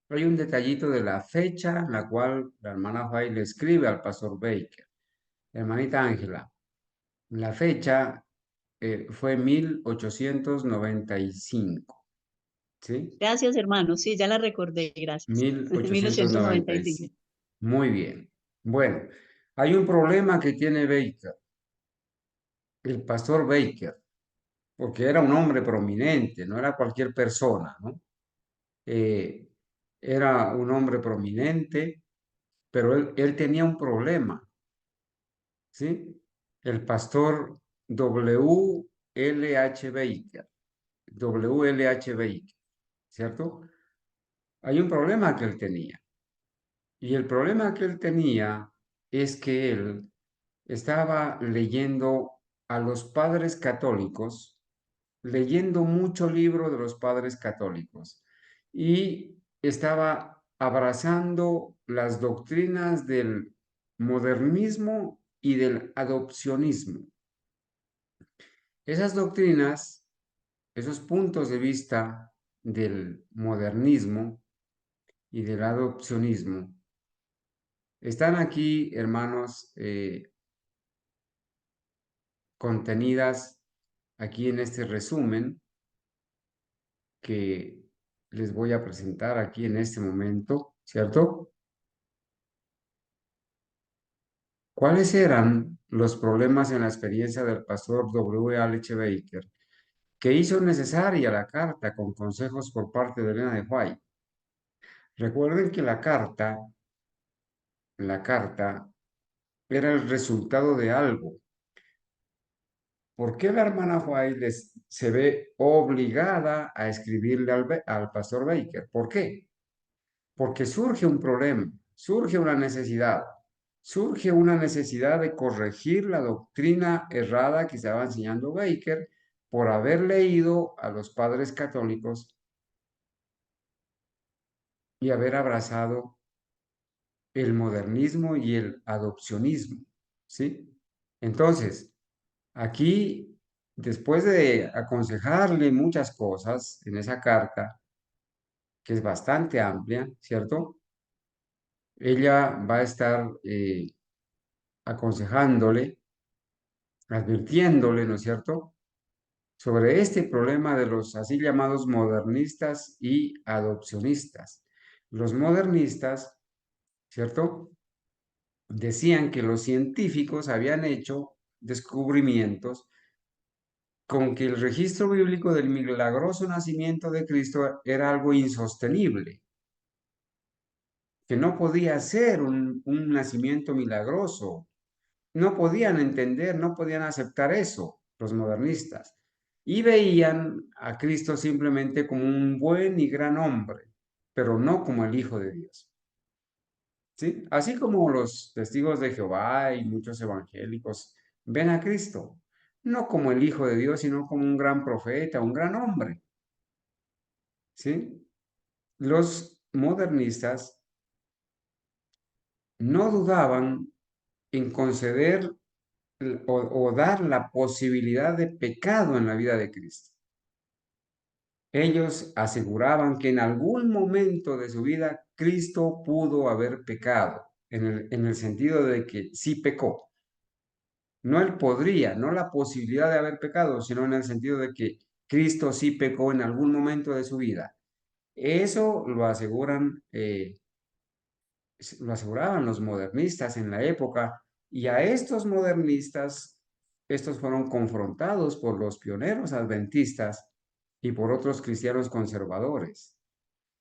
Hay un detallito de la fecha en la cual la hermana Fay le escribe al pastor Baker. Hermanita Ángela, la fecha fue 1895, ¿sí?
Gracias, hermano. Sí, ya la recordé. Gracias. 1895.
1895. Muy bien. Bueno, hay un problema que tiene Baker, el pastor Baker, porque era un hombre prominente, no era cualquier persona, ¿no? Eh, era un hombre prominente, pero él tenía un problema, ¿sí? El pastor W. L. H. Baker, W. L. H. Baker, ¿cierto? Hay un problema que él tenía. Y el problema que él tenía es que él estaba leyendo a los padres católicos, leyendo mucho libro de los padres católicos y estaba abrazando las doctrinas del modernismo y del adopcionismo. Esas doctrinas, esos puntos de vista del modernismo y del adopcionismo, están aquí, hermanos, contenidas aquí en este resumen que les voy a presentar aquí en este momento, ¿cierto? ¿Cuáles eran los problemas en la experiencia del pastor W. H. Baker, que hizo necesaria la carta con consejos por parte de Elena de White. Recuerden que la carta era el resultado de algo. ¿Por qué la hermana White se ve obligada a escribirle al pastor Baker? ¿Por qué? Porque surge un problema, surge una necesidad de corregir la doctrina errada que estaba enseñando Baker por haber leído a los padres católicos y haber abrazado el modernismo y el adopcionismo, ¿sí? Entonces, aquí, después de aconsejarle muchas cosas en esa carta, que es bastante amplia, ¿cierto? Ella va a estar aconsejándole, advirtiéndole, ¿no es cierto?, sobre este problema de los así llamados modernistas y adopcionistas. Los modernistas, ¿cierto?, decían que los científicos habían hecho descubrimientos con que el registro bíblico del milagroso nacimiento de Cristo era algo insostenible, que no podía ser un nacimiento milagroso. No podían entender, no podían aceptar eso, los modernistas. Y veían a Cristo simplemente como un buen y gran hombre, pero no como el Hijo de Dios. ¿Sí? Así como los testigos de Jehová y muchos evangélicos ven a Cristo, no como el Hijo de Dios, sino como un gran profeta, un gran hombre. ¿Sí? Los modernistas no dudaban en conceder o dar la posibilidad de pecado en la vida de Cristo. Ellos aseguraban que en algún momento de su vida Cristo pudo haber pecado, en el sentido de que sí pecó. No él podría, no la posibilidad de haber pecado, sino en el sentido de que Cristo sí pecó en algún momento de su vida. Eso lo aseguraban los modernistas en la época, y a estos modernistas, estos fueron confrontados por los pioneros adventistas y por otros cristianos conservadores.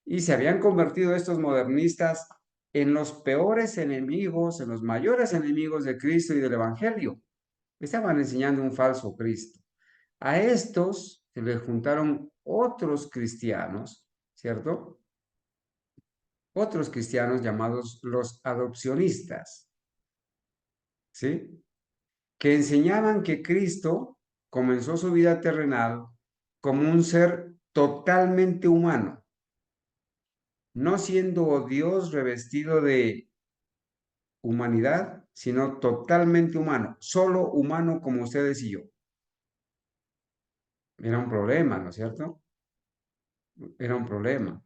Y se habían convertido estos modernistas en los peores enemigos, en los mayores enemigos de Cristo y del Evangelio. Estaban enseñando un falso Cristo. A estos se les juntaron otros cristianos, ¿cierto? Otros cristianos llamados los adopcionistas, ¿sí?, que enseñaban que Cristo comenzó su vida terrenal como un ser totalmente humano, no siendo Dios revestido de humanidad, sino totalmente humano, solo humano como ustedes y yo. Era un problema, ¿no es cierto? Era un problema.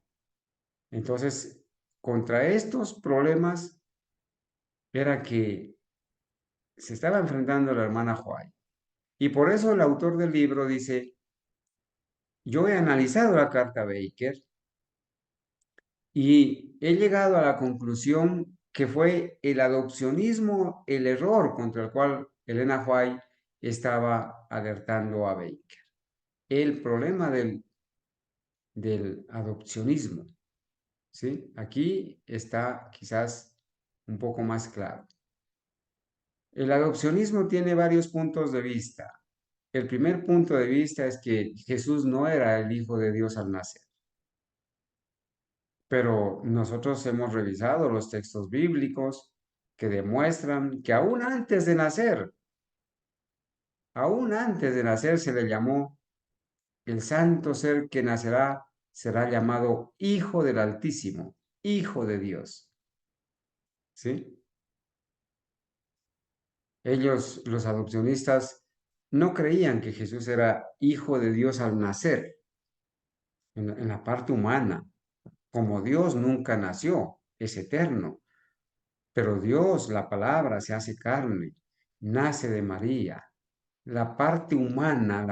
Entonces, contra estos problemas era que se estaba enfrentando la hermana White. Y por eso el autor del libro dice: yo he analizado la carta Baker y he llegado a la conclusión que fue el adopcionismo el error contra el cual Elena White estaba alertando a Baker. El problema del adopcionismo, ¿sí? Aquí está quizás un poco más claro. El adopcionismo tiene varios puntos de vista. El primer punto de vista es que Jesús no era el Hijo de Dios al nacer. Pero nosotros hemos revisado los textos bíblicos que demuestran que aún antes de nacer se le llamó el santo ser que nacerá, será llamado Hijo del Altísimo, Hijo de Dios. ¿Sí? Ellos, los adopcionistas, no creían que Jesús era Hijo de Dios al nacer, en la parte humana. Como Dios nunca nació, es eterno. Pero Dios, la palabra, se hace carne, nace de María. La parte humana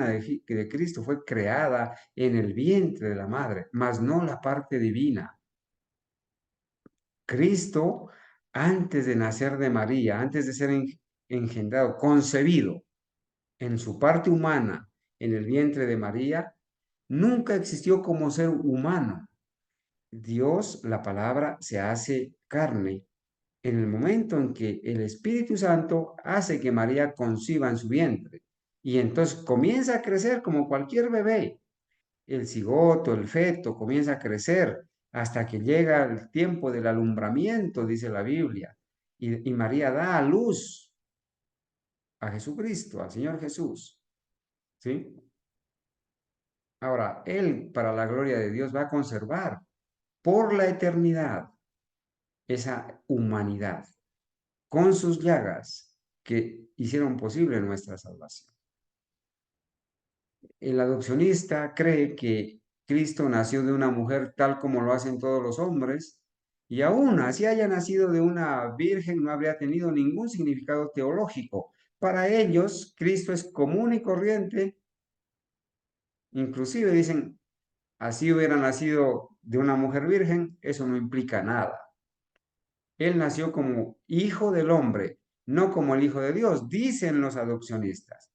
de Cristo fue creada en el vientre de la madre, mas no la parte divina. Cristo antes de nacer de María, antes de ser engendrado, concebido en su parte humana en el vientre de María, nunca existió como ser humano. Dios, la palabra, se hace carne en el momento en que el Espíritu Santo hace que María conciba en su vientre. Y entonces comienza a crecer como cualquier bebé. El cigoto, el feto comienza a crecer hasta que llega el tiempo del alumbramiento, dice la Biblia. Y María da a luz a Jesucristo, al Señor Jesús. ¿Sí? Ahora, Él, para la gloria de Dios, va a conservar por la eternidad esa humanidad con sus llagas que hicieron posible nuestra salvación. El adopcionista cree que Cristo nació de una mujer tal como lo hacen todos los hombres, y aún así haya nacido de una virgen no habría tenido ningún significado teológico. Para ellos, Cristo es común y corriente. Inclusive dicen, así hubiera nacido de una mujer virgen, eso no implica nada. Él nació como hijo del hombre, no como el hijo de Dios, dicen los adopcionistas.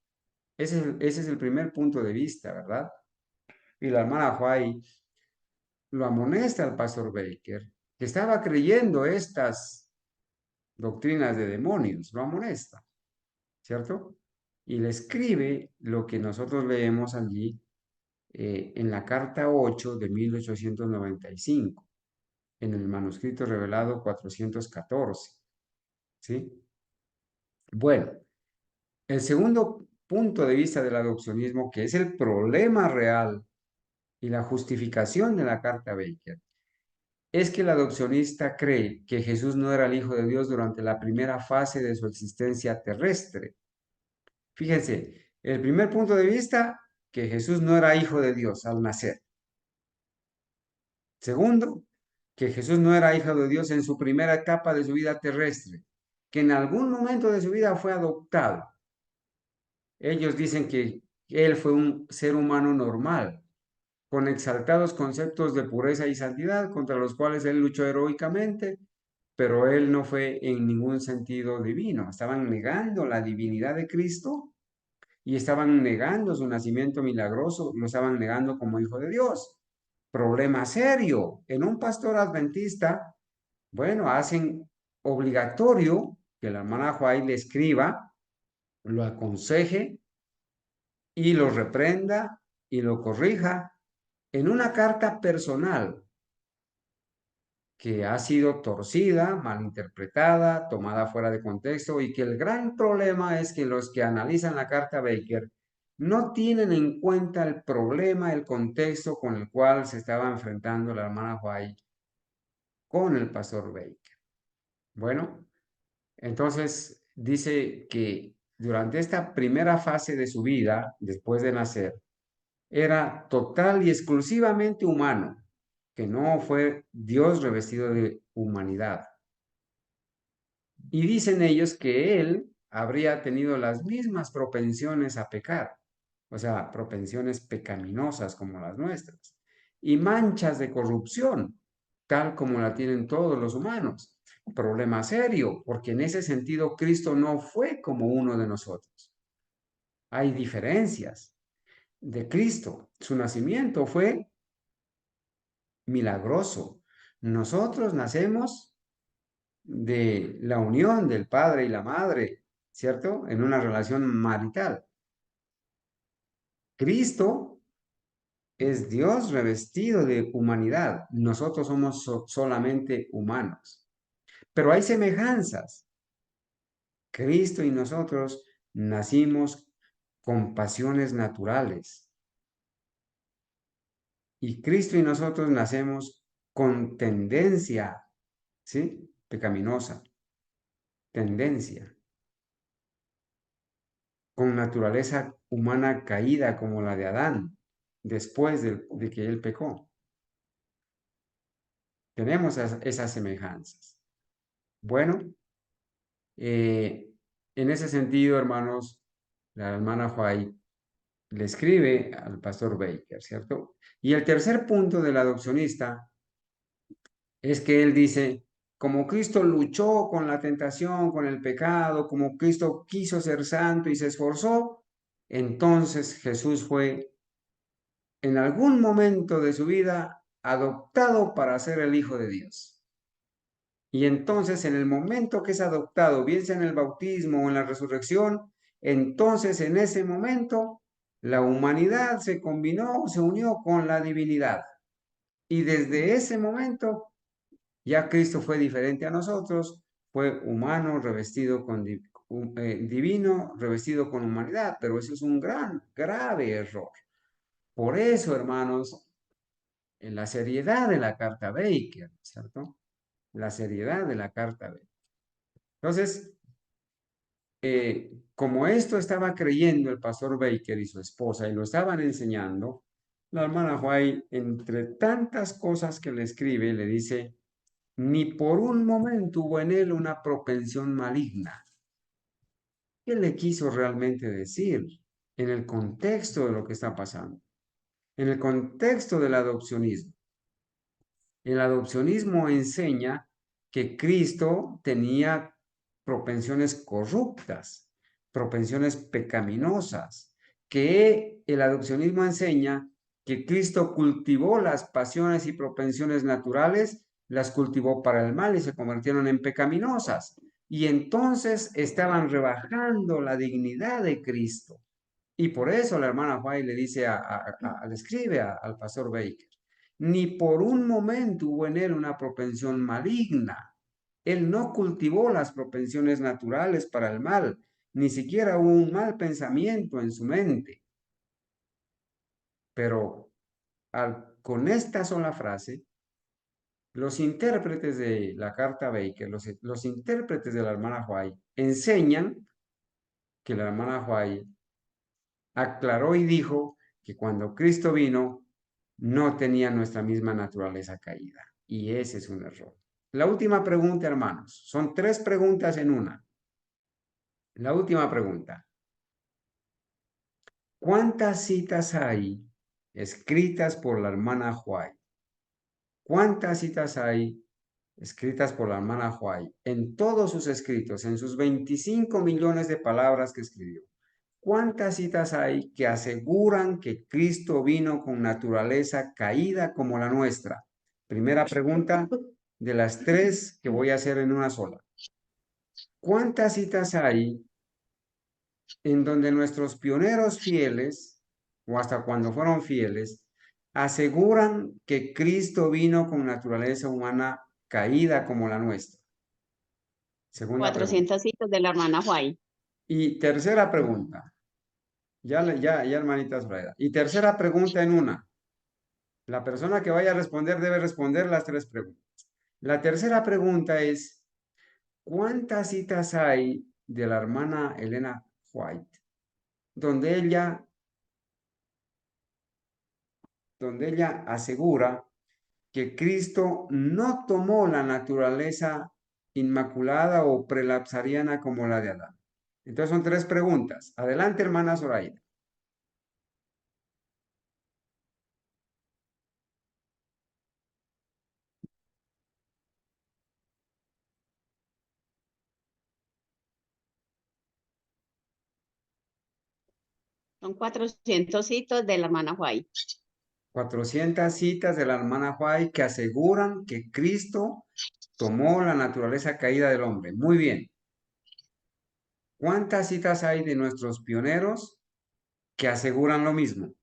Ese es el primer punto de vista, ¿verdad? Y la hermana White lo amonesta al pastor Baker, que estaba creyendo estas doctrinas de demonios, lo amonesta, ¿cierto? Y le escribe lo que nosotros leemos allí en la carta 8 de 1895, en el manuscrito revelado 414, ¿sí? Bueno, el segundo punto de vista del adopcionismo, que es el problema real y la justificación de la carta Baker, es que el adopcionista cree que Jesús no era el Hijo de Dios durante la primera fase de su existencia terrestre. Fíjense, el primer punto de vista, que Jesús no era Hijo de Dios al nacer. Segundo, que Jesús no era Hijo de Dios en su primera etapa de su vida terrestre, que en algún momento de su vida fue adoptado. Ellos dicen que Él fue un ser humano normal, con exaltados conceptos de pureza y santidad contra los cuales Él luchó heroicamente, pero Él no fue en ningún sentido divino. Estaban negando la divinidad de Cristo y estaban negando su nacimiento milagroso, lo estaban negando como hijo de Dios. Problema serio. En un pastor adventista, bueno, hacen obligatorio que la hermana White le escriba, lo aconseje y lo reprenda y lo corrija en una carta personal que ha sido torcida, malinterpretada, tomada fuera de contexto, y que el gran problema es que los que analizan la carta Baker no tienen en cuenta el problema, el contexto con el cual se estaba enfrentando la hermana White con el pastor Baker. Bueno, entonces dice que durante esta primera fase de su vida, después de nacer, era total y exclusivamente humano, que no fue Dios revestido de humanidad. Y dicen ellos que él habría tenido las mismas propensiones a pecar, o sea, propensiones pecaminosas como las nuestras, y manchas de corrupción, tal como la tienen todos los humanos. Problema serio, porque en ese sentido Cristo no fue como uno de nosotros. Hay diferencias de Cristo. Su nacimiento fue milagroso. Nosotros nacemos de la unión del padre y la madre, ¿cierto? En una relación marital. Cristo es Dios revestido de humanidad. Nosotros somos solamente humanos. Pero hay semejanzas. Cristo y nosotros nacimos con pasiones naturales. Y Cristo y nosotros nacemos con tendencia, ¿sí? Pecaminosa. Tendencia. Con naturaleza humana caída como la de Adán, después de que él pecó. Tenemos esas semejanzas. Bueno, en ese sentido, hermanos, la hermana White le escribe al pastor Baker, ¿cierto? Y el tercer punto del adopcionista es que él dice como Cristo luchó con la tentación, con el pecado, como Cristo quiso ser santo y se esforzó, entonces Jesús fue en algún momento de su vida adoptado para ser el Hijo de Dios. Y entonces en el momento que es adoptado, bien sea en el bautismo o en la resurrección, entonces en ese momento la humanidad se combinó, se unió con la divinidad. Y desde ese momento ya Cristo fue diferente a nosotros, fue humano revestido con divino, revestido con humanidad, pero eso es un grave error. Por eso, hermanos, en la seriedad de la carta Baker, ¿cierto? La seriedad de la carta Baker. Entonces, como esto estaba creyendo el pastor Baker y su esposa y lo estaban enseñando, la hermana White, entre tantas cosas que le escribe, le dice, ni por un momento hubo en él una propensión maligna. ¿Qué le quiso realmente decir en el contexto de lo que está pasando? En el contexto del adopcionismo. El adopcionismo enseña que Cristo tenía propensiones corruptas, propensiones pecaminosas, que el adopcionismo enseña que Cristo cultivó las pasiones y propensiones naturales, las cultivó para el mal y se convirtieron en pecaminosas. Y entonces estaban rebajando la dignidad de Cristo. Y por eso la hermana White le dice, le escribe al pastor Baker, ni por un momento hubo en él una propensión maligna. Él no cultivó las propensiones naturales para el mal, ni siquiera hubo un mal pensamiento en su mente. Pero con esta sola frase, los intérpretes de la carta Baker, los intérpretes de la hermana White, enseñan que la hermana White aclaró y dijo que cuando Cristo vino, no tenía nuestra misma naturaleza caída. Y ese es un error. La última pregunta, hermanos. Son 3 preguntas en una. La última pregunta. ¿Cuántas citas hay escritas por la hermana White? ¿Cuántas citas hay escritas por la hermana White en todos sus escritos, en sus 25 millones de palabras que escribió? ¿Cuántas citas hay que aseguran que Cristo vino con naturaleza caída como la nuestra? Primera pregunta de las 3 que voy a hacer en una sola. ¿Cuántas citas hay en donde nuestros pioneros fieles, o hasta cuando fueron fieles, aseguran que Cristo vino con naturaleza humana caída como la nuestra? Segunda pregunta.
400 citas de la hermana White.
Y tercera pregunta. Ya, hermanita Freda. Y tercera pregunta en una. La persona que vaya a responder debe responder las 3 preguntas. La tercera pregunta es, ¿cuántas citas hay de la hermana Elena White donde ella asegura que Cristo no tomó la naturaleza inmaculada o prelapsariana como la de Adán? Entonces son 3 preguntas. Adelante, hermana Zoraida.
Son 400 citas de la hermana White.
400 citas de la hermana White que aseguran que Cristo tomó la naturaleza caída del hombre. Muy bien. ¿Cuántas citas hay de nuestros pioneros que aseguran lo mismo?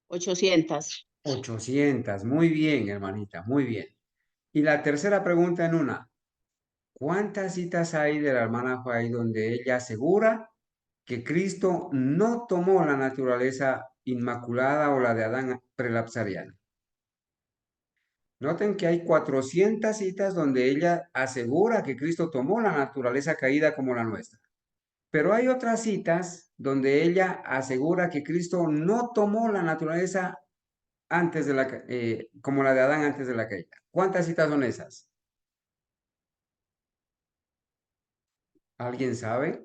800.
800. Muy bien, hermanita, muy bien. Y la tercera pregunta en una. ¿Cuántas citas hay de la hermana White donde ella asegura que Cristo no tomó la naturaleza inmaculada o la de Adán prelapsariana? Noten que hay 400 citas donde ella asegura que Cristo tomó la naturaleza caída como la nuestra. Pero hay otras citas donde ella asegura que Cristo no tomó la naturaleza antes de como la de Adán antes de la caída. ¿Cuántas citas son esas? ¿Alguien sabe?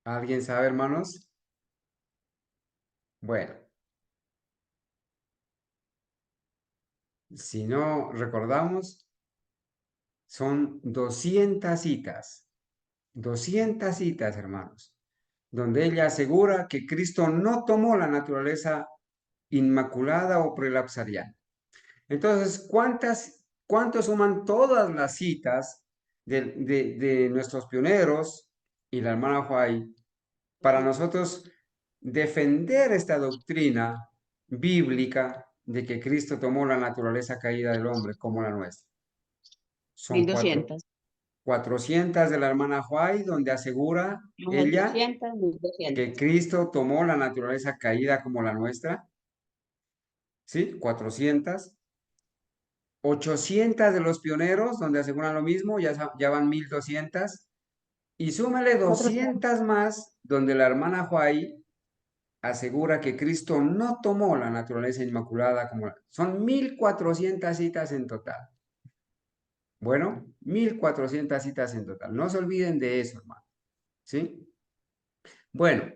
¿Alguien sabe, hermanos? Bueno, si no recordamos, son 200 citas. 200 citas, hermanos, donde ella asegura que Cristo no tomó la naturaleza inmaculada o prelapsariana. Entonces, ¿cuántos suman todas las citas de nuestros pioneros y la hermana White para nosotros defender esta doctrina bíblica de que Cristo tomó la naturaleza caída del hombre como la nuestra? Son
1200.
400 de la hermana White, donde asegura ella
1200, 1200.
que Cristo tomó la naturaleza caída como la nuestra. ¿Sí? 400. 800 de los pioneros, donde aseguran lo mismo, ya van 1200. Y súmale 200 más, donde la hermana White asegura que Cristo no tomó la naturaleza inmaculada como son 1400 citas en total. Bueno, 1400 citas en total. No se olviden de eso, hermano. ¿Sí? Bueno,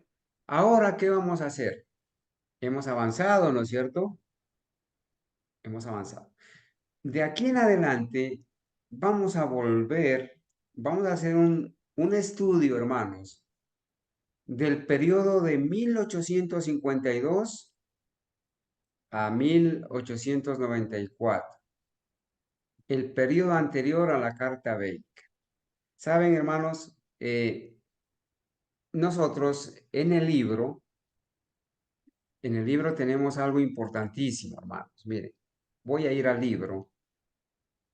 ahora, ¿qué vamos a hacer? Hemos avanzado, ¿no es cierto? Hemos avanzado. De aquí en adelante, vamos a hacer un estudio, hermanos, del periodo de 1852 a 1894, el periodo anterior a la Carta Baker. Saben, hermanos, nosotros en el libro tenemos algo importantísimo, hermanos. Miren, voy a ir al libro,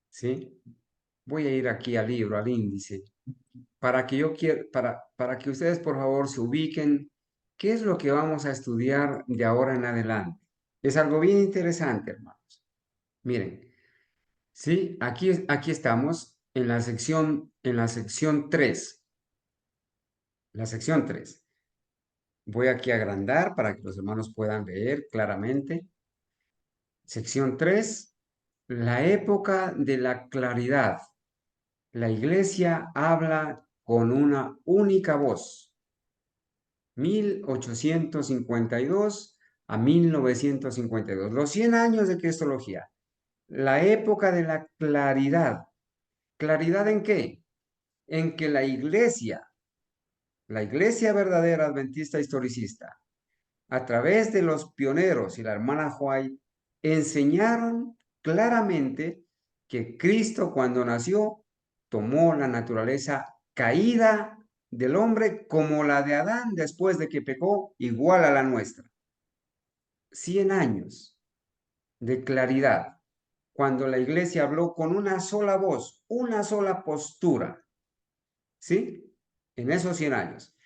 ¿sí? Voy a ir aquí al libro, al índice, para que ustedes, por favor, se ubiquen qué es lo que vamos a estudiar de ahora en adelante. Es algo bien interesante, hermanos. Miren, sí, aquí estamos en la sección 3. La sección 3. Voy aquí a agrandar para que los hermanos puedan leer claramente. Sección 3. La época de la claridad. La iglesia habla con una única voz. 1852 a 1952. Los 100 años de Cristología. La época de la claridad. ¿Claridad en qué? En que la iglesia verdadera adventista historicista, a través de los pioneros y la hermana White, enseñaron claramente que Cristo, cuando nació, tomó la naturaleza caída del hombre como la de Adán después de que pecó, igual a la nuestra. 100 años de claridad, cuando la iglesia habló con una sola voz, una sola postura. ¿Sí? En esos 100 años.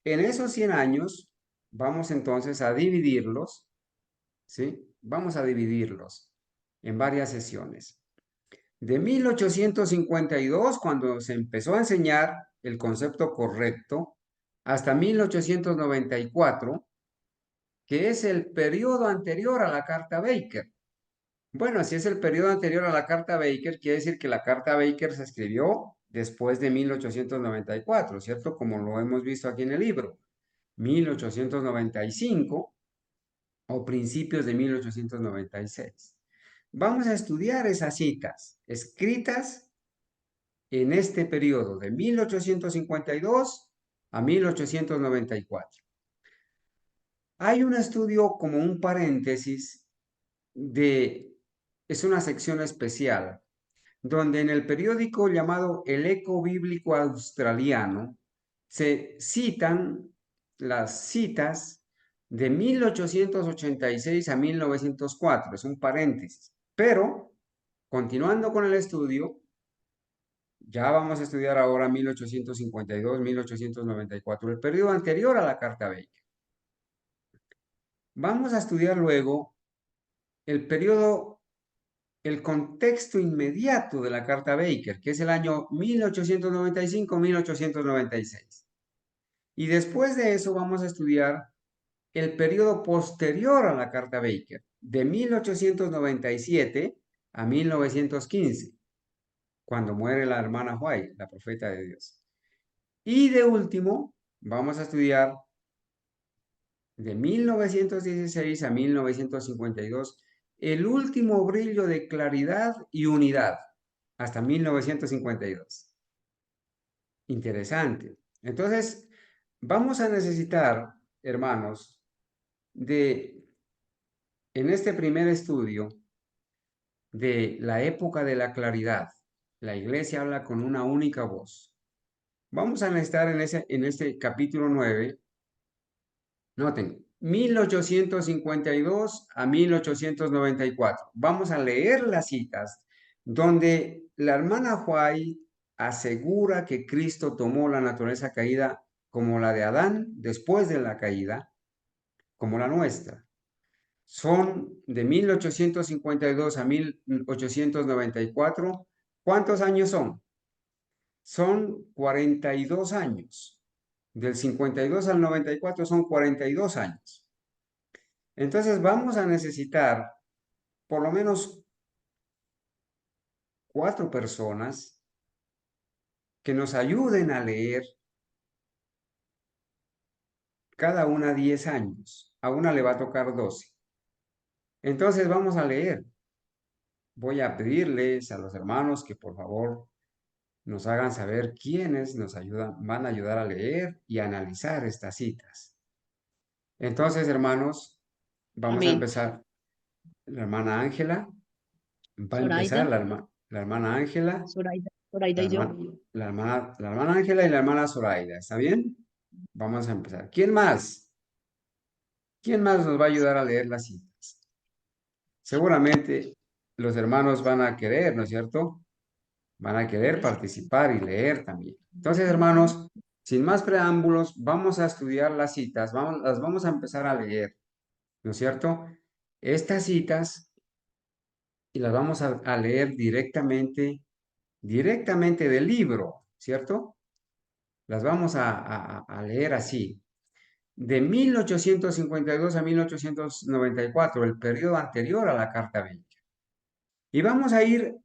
En esos 100 años vamos entonces a dividirlos, ¿sí? Vamos a dividirlos en varias sesiones. De 1852, cuando se empezó a enseñar el concepto correcto, hasta 1894, que es el periodo anterior a la Carta Baker. Bueno, si es el periodo anterior a la Carta Baker, quiere decir que la Carta Baker se escribió después de 1894, ¿cierto? Como lo hemos visto aquí en el libro. 1895 o principios de 1896. Vamos a estudiar esas citas escritas en este periodo de 1852 a 1894. Hay un estudio como un paréntesis es una sección especial, donde en el periódico llamado El Eco Bíblico Australiano se citan las citas de 1886 a 1904, es un paréntesis. Pero, continuando con el estudio, ya vamos a estudiar ahora 1852, 1894, el periodo anterior a la Carta Baker. Vamos a estudiar luego el periodo, el contexto inmediato de la Carta Baker, que es el año 1895-1896. Y después de eso vamos a estudiar el periodo posterior a la Carta Baker, de 1897 a 1915, cuando muere la hermana White, la profeta de Dios. Y de último, vamos a estudiar de 1916 a 1952 el último brillo de claridad y unidad, hasta 1952. Interesante. Entonces, vamos a necesitar, hermanos, en este primer estudio, de la época de la claridad. La iglesia habla con una única voz. Vamos a necesitar en este capítulo 9, noten, 1852 a 1894. Vamos a leer las citas donde la hermana White asegura que Cristo tomó la naturaleza caída como la de Adán después de la caída, como la nuestra. Son de 1852 a 1894. ¿Cuántos años son? Son 42 años. Del 52 al 94 son 42 años. Entonces vamos a necesitar por lo menos 4 personas que nos ayuden a leer, cada una 10 años. A una le va a tocar 12. Entonces vamos a leer. Voy a pedirles a los hermanos que por favor nos hagan saber quiénes nos van a ayudar a leer y analizar estas citas. Entonces, hermanos, vamos a
Amén.
empezar. La hermana Ángela va a
Zoraida,
empezar, la hermana Ángela,
Zoraida y yo.
la hermana Ángela y la hermana Zoraida. ¿Está bien? Vamos a empezar. ¿Quién más? ¿Quién más nos va a ayudar a leer las citas? Seguramente los hermanos van a querer, ¿no es cierto? Van a querer participar y leer también. Entonces, hermanos, sin más preámbulos, vamos a estudiar las citas, las vamos a empezar a leer, ¿no es cierto? Estas citas, y las vamos a leer directamente del libro, ¿cierto? Las vamos a leer así. De 1852 a 1894, el periodo anterior a la Carta Bella. Y vamos a ir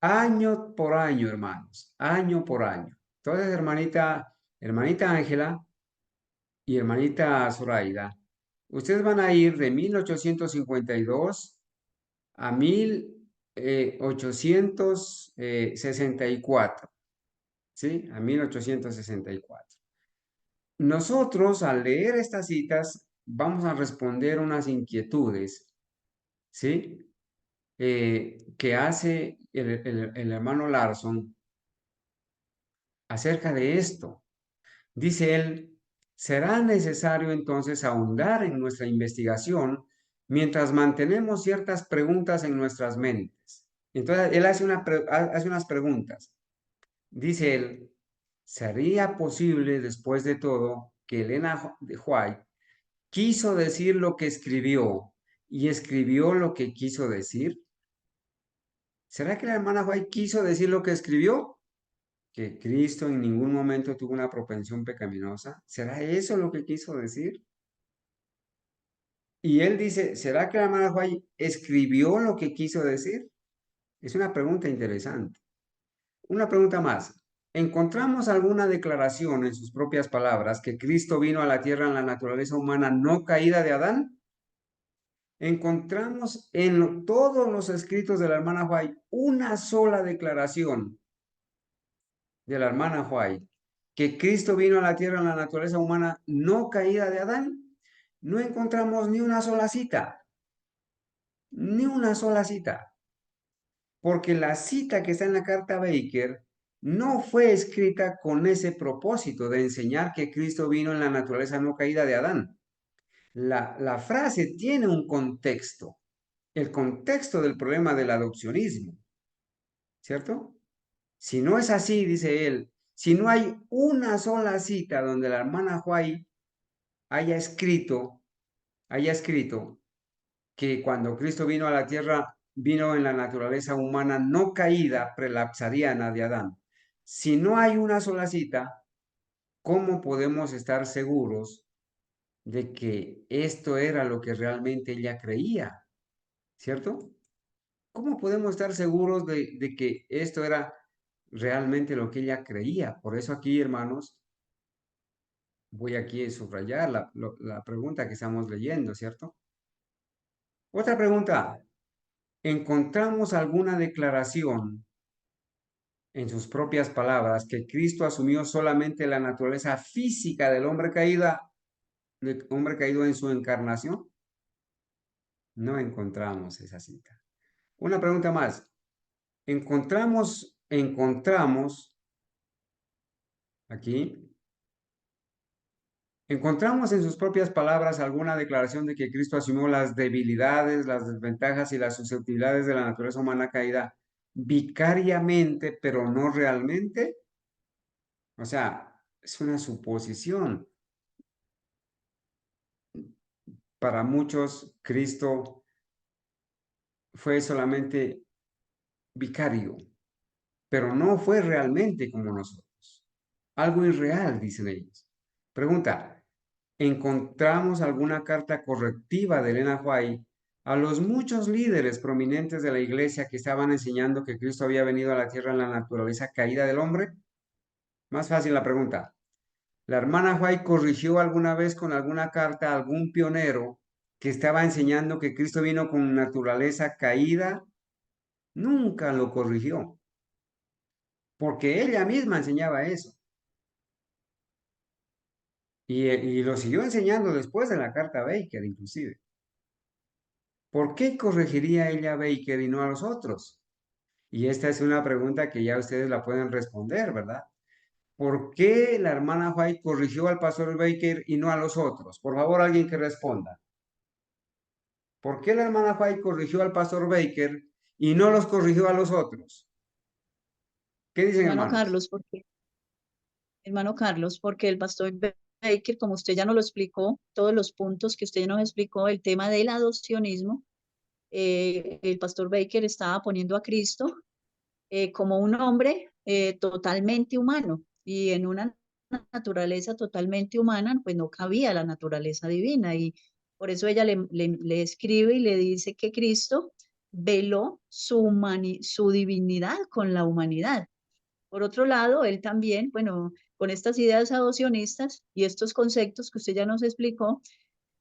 año por año, hermanos, año por año. Entonces, hermanita Ángela y hermanita Zoraida, ustedes van a ir de 1852 a 1864, ¿sí? A 1864. Nosotros, al leer estas citas, vamos a responder unas inquietudes, ¿sí? Que hace el hermano Larson acerca de esto. Dice él, será necesario entonces ahondar en nuestra investigación mientras mantenemos ciertas preguntas en nuestras mentes. Entonces, él hace unas preguntas. Dice él, ¿sería posible, después de todo, que Elena de White quiso decir lo que escribió y escribió lo que quiso decir? ¿Será que la hermana White quiso decir lo que escribió? ¿Que Cristo en ningún momento tuvo una propensión pecaminosa? ¿Será eso lo que quiso decir? Y él dice, ¿será que la hermana White escribió lo que quiso decir? Es una pregunta interesante. Una pregunta más. ¿Encontramos alguna declaración en sus propias palabras que Cristo vino a la tierra en la naturaleza humana no caída de Adán? Encontramos en todos los escritos de la hermana White una sola declaración de la hermana White, que Cristo vino a la tierra en la naturaleza humana no caída de Adán. No encontramos ni una sola cita, ni una sola cita, porque la cita que está en la carta Baker no fue escrita con ese propósito de enseñar que Cristo vino en la naturaleza no caída de Adán. La frase tiene un contexto, el contexto del problema del adopcionismo, ¿cierto? Si no es así, dice él, si no hay una sola cita donde la hermana White haya escrito que cuando Cristo vino a la tierra, vino en la naturaleza humana no caída, prelapsariana de Adán. Si no hay una sola cita, ¿cómo podemos estar seguros de que esto era lo que realmente ella creía? ¿Cierto? ¿Cómo podemos estar seguros de que esto era realmente lo que ella creía? Por eso aquí, hermanos, Voy aquí a subrayar la pregunta que estamos leyendo, ¿cierto? Otra pregunta. ¿Encontramos alguna declaración en sus propias palabras que Cristo asumió solamente la naturaleza física del hombre caído en su encarnación? No encontramos esa cita. Una pregunta más. Encontramos aquí, ¿encontramos en sus propias palabras alguna declaración de que Cristo asumió las debilidades, las desventajas y las susceptibilidades de la naturaleza humana caída vicariamente, pero no realmente? O sea, es una suposición. Para muchos, Cristo fue solamente vicario, pero no fue realmente como nosotros. Algo irreal, dicen ellos. Pregunta, ¿encontramos alguna carta correctiva de Elena White a los muchos líderes prominentes de la iglesia que estaban enseñando que Cristo había venido a la tierra en la naturaleza caída del hombre? Más fácil la pregunta. ¿La hermana White corrigió alguna vez con alguna carta a algún pionero que estaba enseñando que Cristo vino con naturaleza caída? Nunca lo corrigió, porque ella misma enseñaba eso. Y lo siguió enseñando después de la carta a Baker, inclusive. ¿Por qué corregiría ella a Baker y no a los otros? Y esta es una pregunta que ya ustedes la pueden responder, ¿verdad? ¿Por qué la hermana White corrigió al pastor Baker y no a los otros? Por favor, alguien que responda. ¿Por qué la hermana White corrigió al pastor Baker y no los corrigió a los otros? ¿Qué dicen,
Hermano
hermanos?
Carlos, porque el pastor Baker, como usted ya nos lo explicó, todos los puntos que usted nos explicó, el tema del adopcionismo, el pastor Baker estaba poniendo a Cristo como un hombre totalmente humano y en una naturaleza totalmente humana, pues no cabía la naturaleza divina y por eso ella le escribe y le dice que Cristo veló su divinidad con la humanidad. Por otro lado, él también, bueno, con estas ideas adopcionistas y estos conceptos que usted ya nos explicó,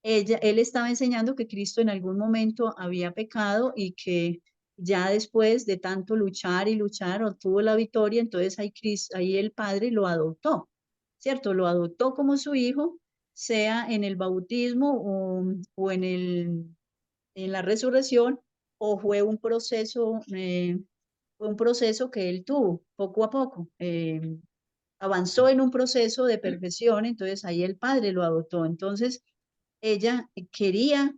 él estaba enseñando que Cristo en algún momento había pecado y que ya después de tanto luchar y luchar obtuvo la victoria, entonces ahí el Padre lo adoptó, ¿cierto? Lo adoptó como su hijo, sea en el bautismo o en la resurrección, o fue un proceso que él tuvo poco a poco. Avanzó en un proceso de perfección, entonces ahí el Padre lo adoptó. Entonces, ella quería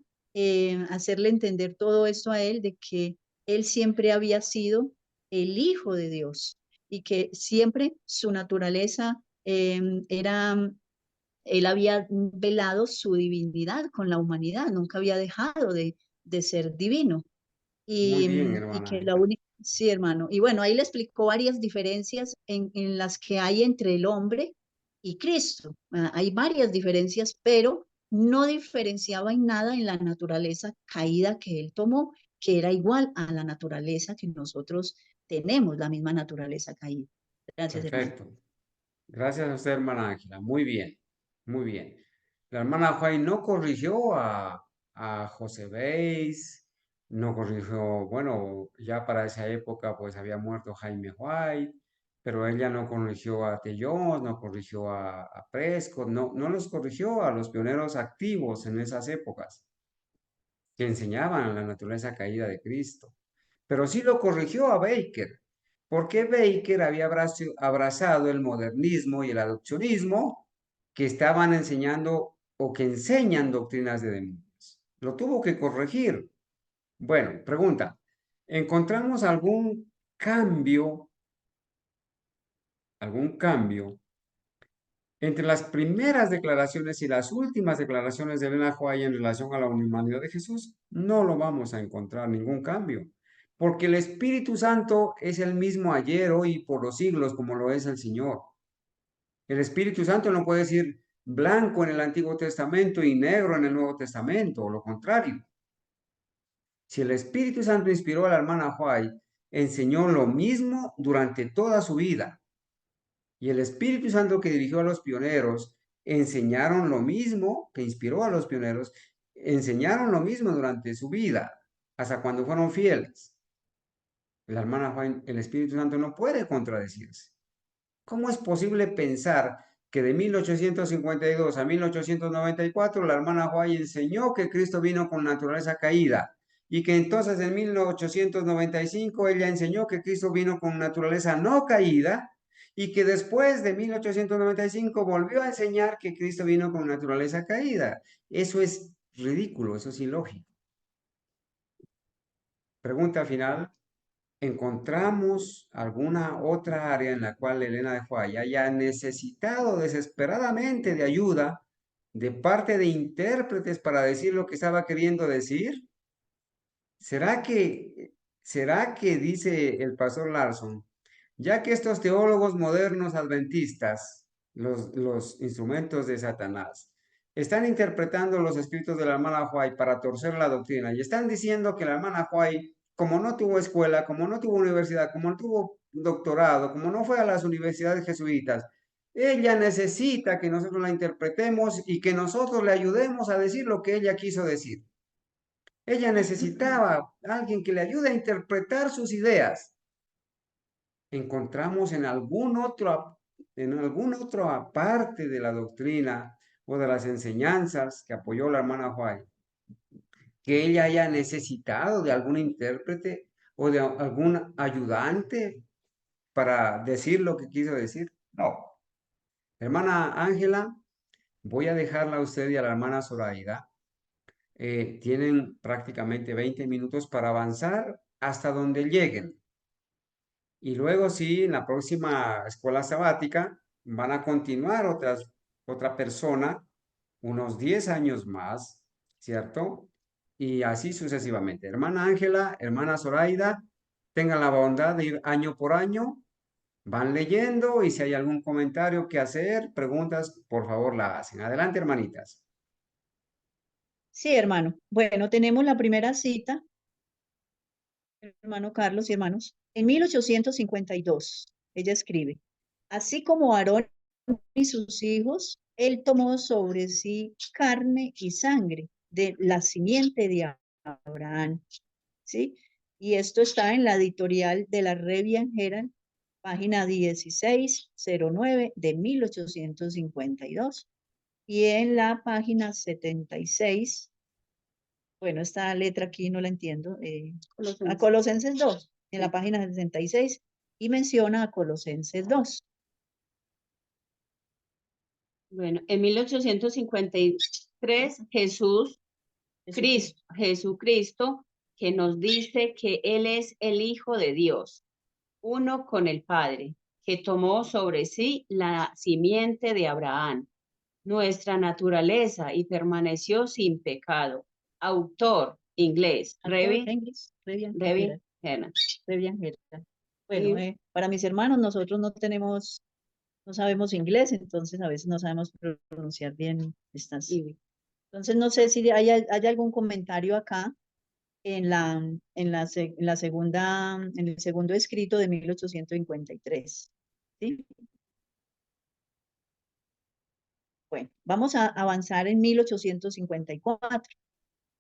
hacerle entender todo esto a él, de que él siempre había sido el Hijo de Dios y que siempre su naturaleza él había velado su divinidad con la humanidad, nunca había dejado de ser divino.
Muy bien,
Y
hermana
que la
Ángela.
única, sí, hermano. Y bueno, ahí le explicó varias diferencias en las que hay entre el hombre y Cristo. Hay varias diferencias, pero no diferenciaba en nada en la naturaleza caída que él tomó, que era igual a la naturaleza que nosotros tenemos, la misma naturaleza caída. Gracias, hermano.
Perfecto. Gracias a usted, hermana Ángela. Muy bien, muy bien. La hermana Juan no corrigió a José Beis, no corrigió, bueno, ya para esa época pues había muerto Jaime White, pero ella no corrigió a Tellón, no corrigió a Prescott, no los corrigió a los pioneros activos en esas épocas que enseñaban la naturaleza caída de Cristo. Pero sí lo corrigió a Baker, porque Baker había abrazado el modernismo y el adopcionismo que estaban enseñando o que enseñan doctrinas de demonios. Lo tuvo que corregir. Bueno, pregunta, ¿encontramos algún cambio entre las primeras declaraciones y las últimas declaraciones de Elena White en relación a la humanidad de Jesús? No lo vamos a encontrar ningún cambio, porque el Espíritu Santo es el mismo ayer, hoy y por los siglos, como lo es el Señor. El Espíritu Santo no puede decir blanco en el Antiguo Testamento y negro en el Nuevo Testamento, o lo contrario. Si el Espíritu Santo inspiró a la hermana White, enseñó lo mismo durante toda su vida. Y el Espíritu Santo que dirigió a los pioneros enseñaron lo mismo, que inspiró a los pioneros, enseñaron lo mismo durante su vida, hasta cuando fueron fieles. La hermana Juan, el Espíritu Santo no puede contradecirse. ¿Cómo es posible pensar que de 1852 a 1894 la hermana White enseñó que Cristo vino con naturaleza caída y que entonces en 1895 ella enseñó que Cristo vino con naturaleza no caída y que después de 1895 volvió a enseñar que Cristo vino con naturaleza caída? Eso es ridículo, eso es ilógico. Pregunta final. ¿Encontramos alguna otra área en la cual Elena de White haya necesitado desesperadamente de ayuda de parte de intérpretes para decir lo que estaba queriendo decir? ¿Será que dice el pastor Larson, ya que estos teólogos modernos adventistas, los instrumentos de Satanás, están interpretando los escritos de la hermana White para torcer la doctrina y están diciendo que la hermana White, como no tuvo escuela, como no tuvo universidad, como no tuvo doctorado, como no fue a las universidades jesuitas, ella necesita que nosotros la interpretemos y que nosotros le ayudemos a decir lo que ella quiso decir? Ella necesitaba a alguien que le ayude a interpretar sus ideas. Encontramos en alguna otra parte de la doctrina o de las enseñanzas que apoyó la hermana White, que ella haya necesitado de algún intérprete o de algún ayudante para decir lo que quiso decir. No. Hermana Ángela, voy a dejarla a usted y a la hermana Zoraida. Tienen prácticamente 20 minutos para avanzar hasta donde lleguen. Y luego sí, en la próxima escuela sabática van a continuar otra persona, unos 10 años más, ¿cierto? Y así sucesivamente. Hermana Ángela, hermana Zoraida, tengan la bondad de ir año por año, van leyendo y si hay algún comentario que hacer, preguntas, por favor la hacen. Adelante, hermanitas.
Sí, hermano. Bueno, tenemos la primera cita, hermano Carlos y hermanos, en 1852. Ella escribe, así como Aarón y sus hijos, él tomó sobre sí carne y sangre de la simiente de Abraham, ¿sí? Y esto está en la editorial de la Revian Herald, página 1609 de 1852, y en la página 76, bueno, esta letra aquí no la entiendo, a Colosenses 2, en la página 66, y menciona a Colosenses 2.
Bueno, en 1853 Jesucristo, que nos dice que Él es el Hijo de Dios, uno con el Padre, que tomó sobre sí la simiente de Abraham, nuestra naturaleza, y permaneció sin pecado. Autor inglés,
Revian
Herald.
Bueno, para mis hermanos, nosotros no sabemos inglés, entonces a veces no sabemos pronunciar bien estas. Entonces no sé si hay algún comentario acá en la segunda, en el segundo escrito de 1853. ¿Sí? Bueno, vamos a avanzar en 1854.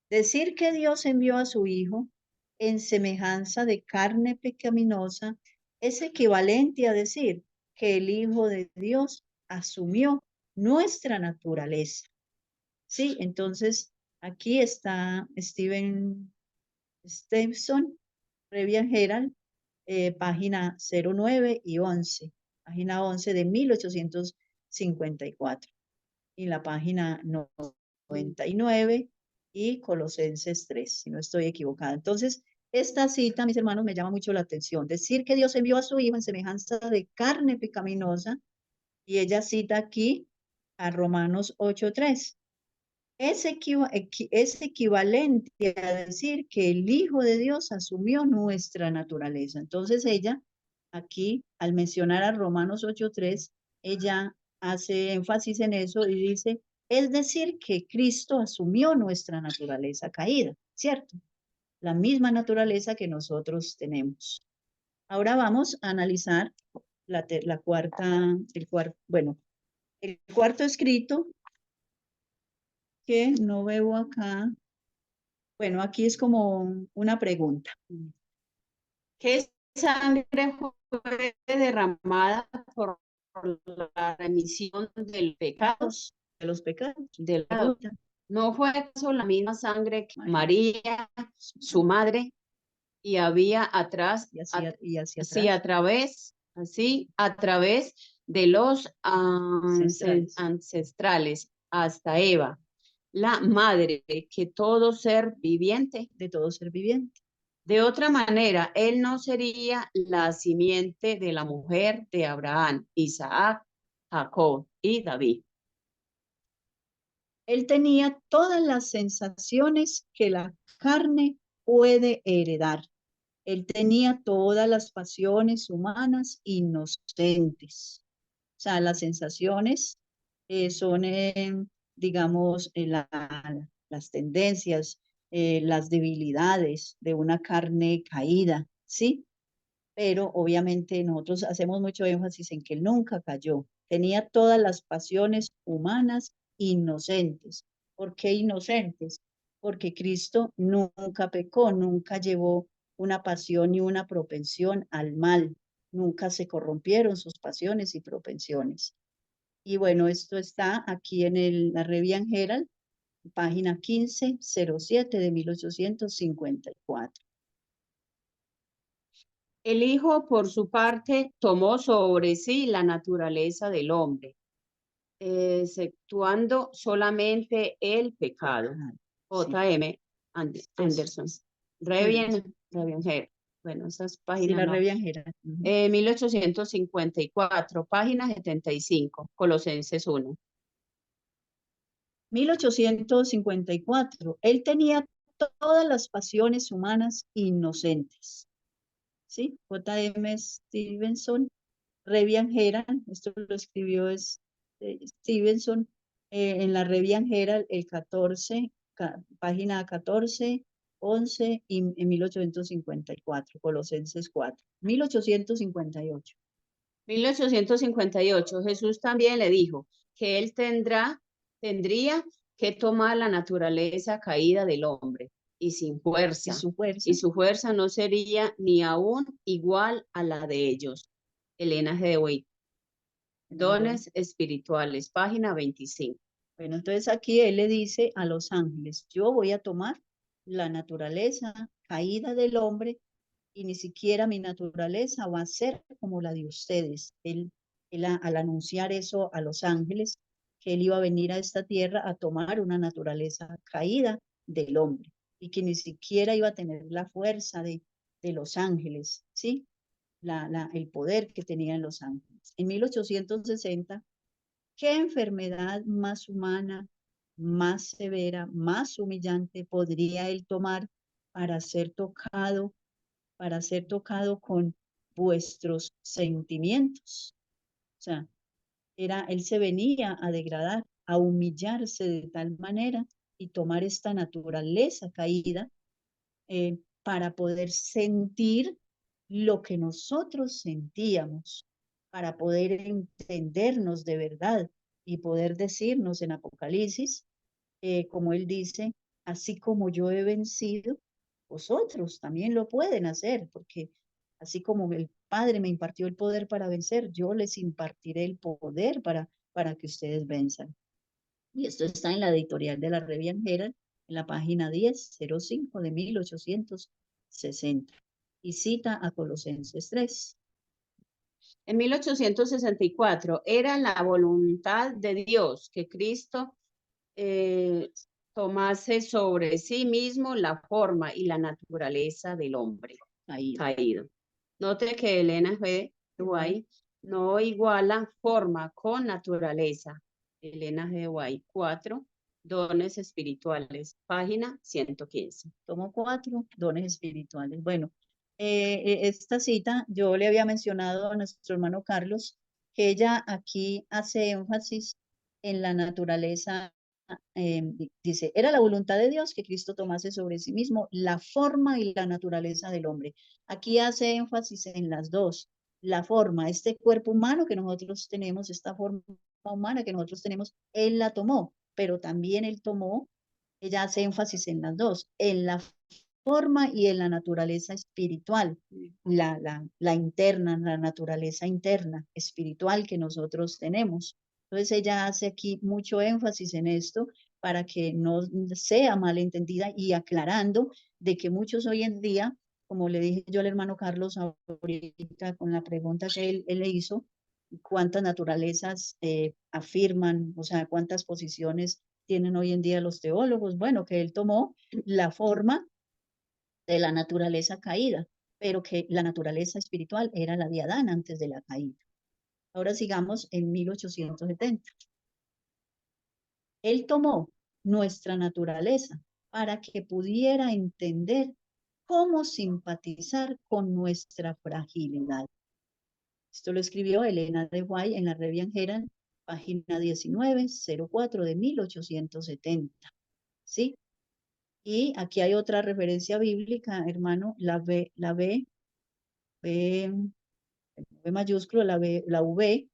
Decir que Dios envió a su Hijo en semejanza de carne pecaminosa es equivalente a decir que el Hijo de Dios asumió nuestra naturaleza. Sí, entonces aquí está Stevenson, Revian Herald, página 09 y 11, página 11 de 1854, y la página 99 y Colosenses 3, si no estoy equivocada. Entonces, esta cita, mis hermanos, me llama mucho la atención. Decir que Dios envió a su Hijo en semejanza de carne pecaminosa, y ella cita aquí a Romanos 8:3. Es equivalente a decir que el Hijo de Dios asumió nuestra naturaleza. Entonces ella, aquí, al mencionar a Romanos 8:3, ella hace énfasis en eso y dice, es decir, que Cristo asumió nuestra naturaleza caída, ¿cierto? La misma naturaleza que nosotros tenemos. Ahora vamos a analizar bueno, El cuarto escrito, que no veo acá, bueno, aquí es como una pregunta.
¿Qué sangre fue derramada por la remisión del pecado?
De los pecados.
Del pecado?
Pregunta.
¿No fue acaso la misma sangre que
María.
María, su madre, y había atrás,
Y hacia
sí,
atrás.
a través de los
Ancestrales.
ancestrales hasta Eva, la madre que todo ser viviente?
De todo ser viviente.
De otra manera, él no sería la simiente de la mujer de Abraham, Isaac, Jacob y David.
Él tenía todas las sensaciones que la carne puede heredar. Él tenía todas las pasiones humanas inocentes. O sea, las sensaciones son, digamos, las tendencias, las debilidades de una carne caída, ¿sí? Pero obviamente nosotros hacemos mucho énfasis en que él nunca cayó. Tenía todas las pasiones humanas inocentes. ¿Por qué inocentes? Porque Cristo nunca pecó, nunca llevó una pasión ni una propensión al mal. Nunca se corrompieron sus pasiones y propensiones. Y bueno, esto está aquí en la Revian Herald, página 1507 de 1854.
El Hijo, por su parte, tomó sobre sí la naturaleza del hombre, exceptuando solamente el pecado. J.M. Anderson. Revian Herald. Bueno, esas
Sí,
páginas
la
no.
Revian Herald.
1854, página 75, Colosenses 1.
1854. Él tenía todas las pasiones humanas inocentes. ¿Sí? J.M. Stevenson, Revian Herald, esto lo escribió Stevenson en la Revian Herald el 14, página 14, 11 y en 1854, Colosenses 4, 1858.
1858, Jesús también le dijo que él tendría que tomar la naturaleza caída del hombre y sin fuerza.
Y
su fuerza no sería ni aún igual a la de ellos. Elena G. White. Dones espirituales, página 25.
Bueno, entonces aquí él le dice a los ángeles, yo voy a tomar la naturaleza caída del hombre y ni siquiera mi naturaleza va a ser como la de ustedes. Él al anunciar eso a los ángeles, que él iba a venir a esta tierra a tomar una naturaleza caída del hombre y que ni siquiera iba a tener la fuerza de los ángeles, ¿sí? El poder que tenían los ángeles. En 1860, ¿qué enfermedad más humana, más severa, más humillante podría él tomar para ser tocado con vuestros sentimientos? O sea, él se venía a degradar, a humillarse de tal manera y tomar esta naturaleza caída para poder sentir lo que nosotros sentíamos, para poder entendernos de verdad y poder decirnos en Apocalipsis, como él dice, así como yo he vencido, vosotros también lo pueden hacer, porque así como el Padre me impartió el poder para vencer, yo les impartiré el poder para que ustedes venzan. Y esto está en la editorial de la Revian Herald, en la página 1005 de 1860. Y cita a Colosenses 3.
En 1864 era la voluntad de Dios que Cristo tomase sobre sí mismo la forma y la naturaleza del hombre caído. Note que Elena G. White no iguala forma con naturaleza. Elena G. White 4, dones espirituales, página 115.
Tomo 4, dones espirituales. Bueno, esta cita yo le había mencionado a nuestro hermano Carlos que ella aquí hace énfasis en la naturaleza. Dice, era la voluntad de Dios que Cristo tomase sobre sí mismo la forma y la naturaleza del hombre. Aquí hace énfasis en las dos. La forma, este cuerpo humano que nosotros tenemos, esta forma humana que nosotros tenemos, Él la tomó, pero también Él tomó, ella hace énfasis en las dos, en la forma y en la naturaleza espiritual, la interna, la naturaleza interna, espiritual que nosotros tenemos. Entonces ella hace aquí mucho énfasis en esto para que no sea malentendida y aclarando de que muchos hoy en día, como le dije yo al hermano Carlos ahorita con la pregunta que él le hizo, cuántas naturalezas afirman, o sea, cuántas posiciones tienen hoy en día los teólogos. Bueno, que él tomó la forma de la naturaleza caída, pero que la naturaleza espiritual era la de Adán antes de la caída. Ahora sigamos en 1870. Él tomó nuestra naturaleza para que pudiera entender cómo simpatizar con nuestra fragilidad. Esto lo escribió Elena de White en la Revian Herald, página 1904 de 1870. ¿Sí? Y aquí hay otra referencia bíblica, hermano, la B mayúsculo, la V.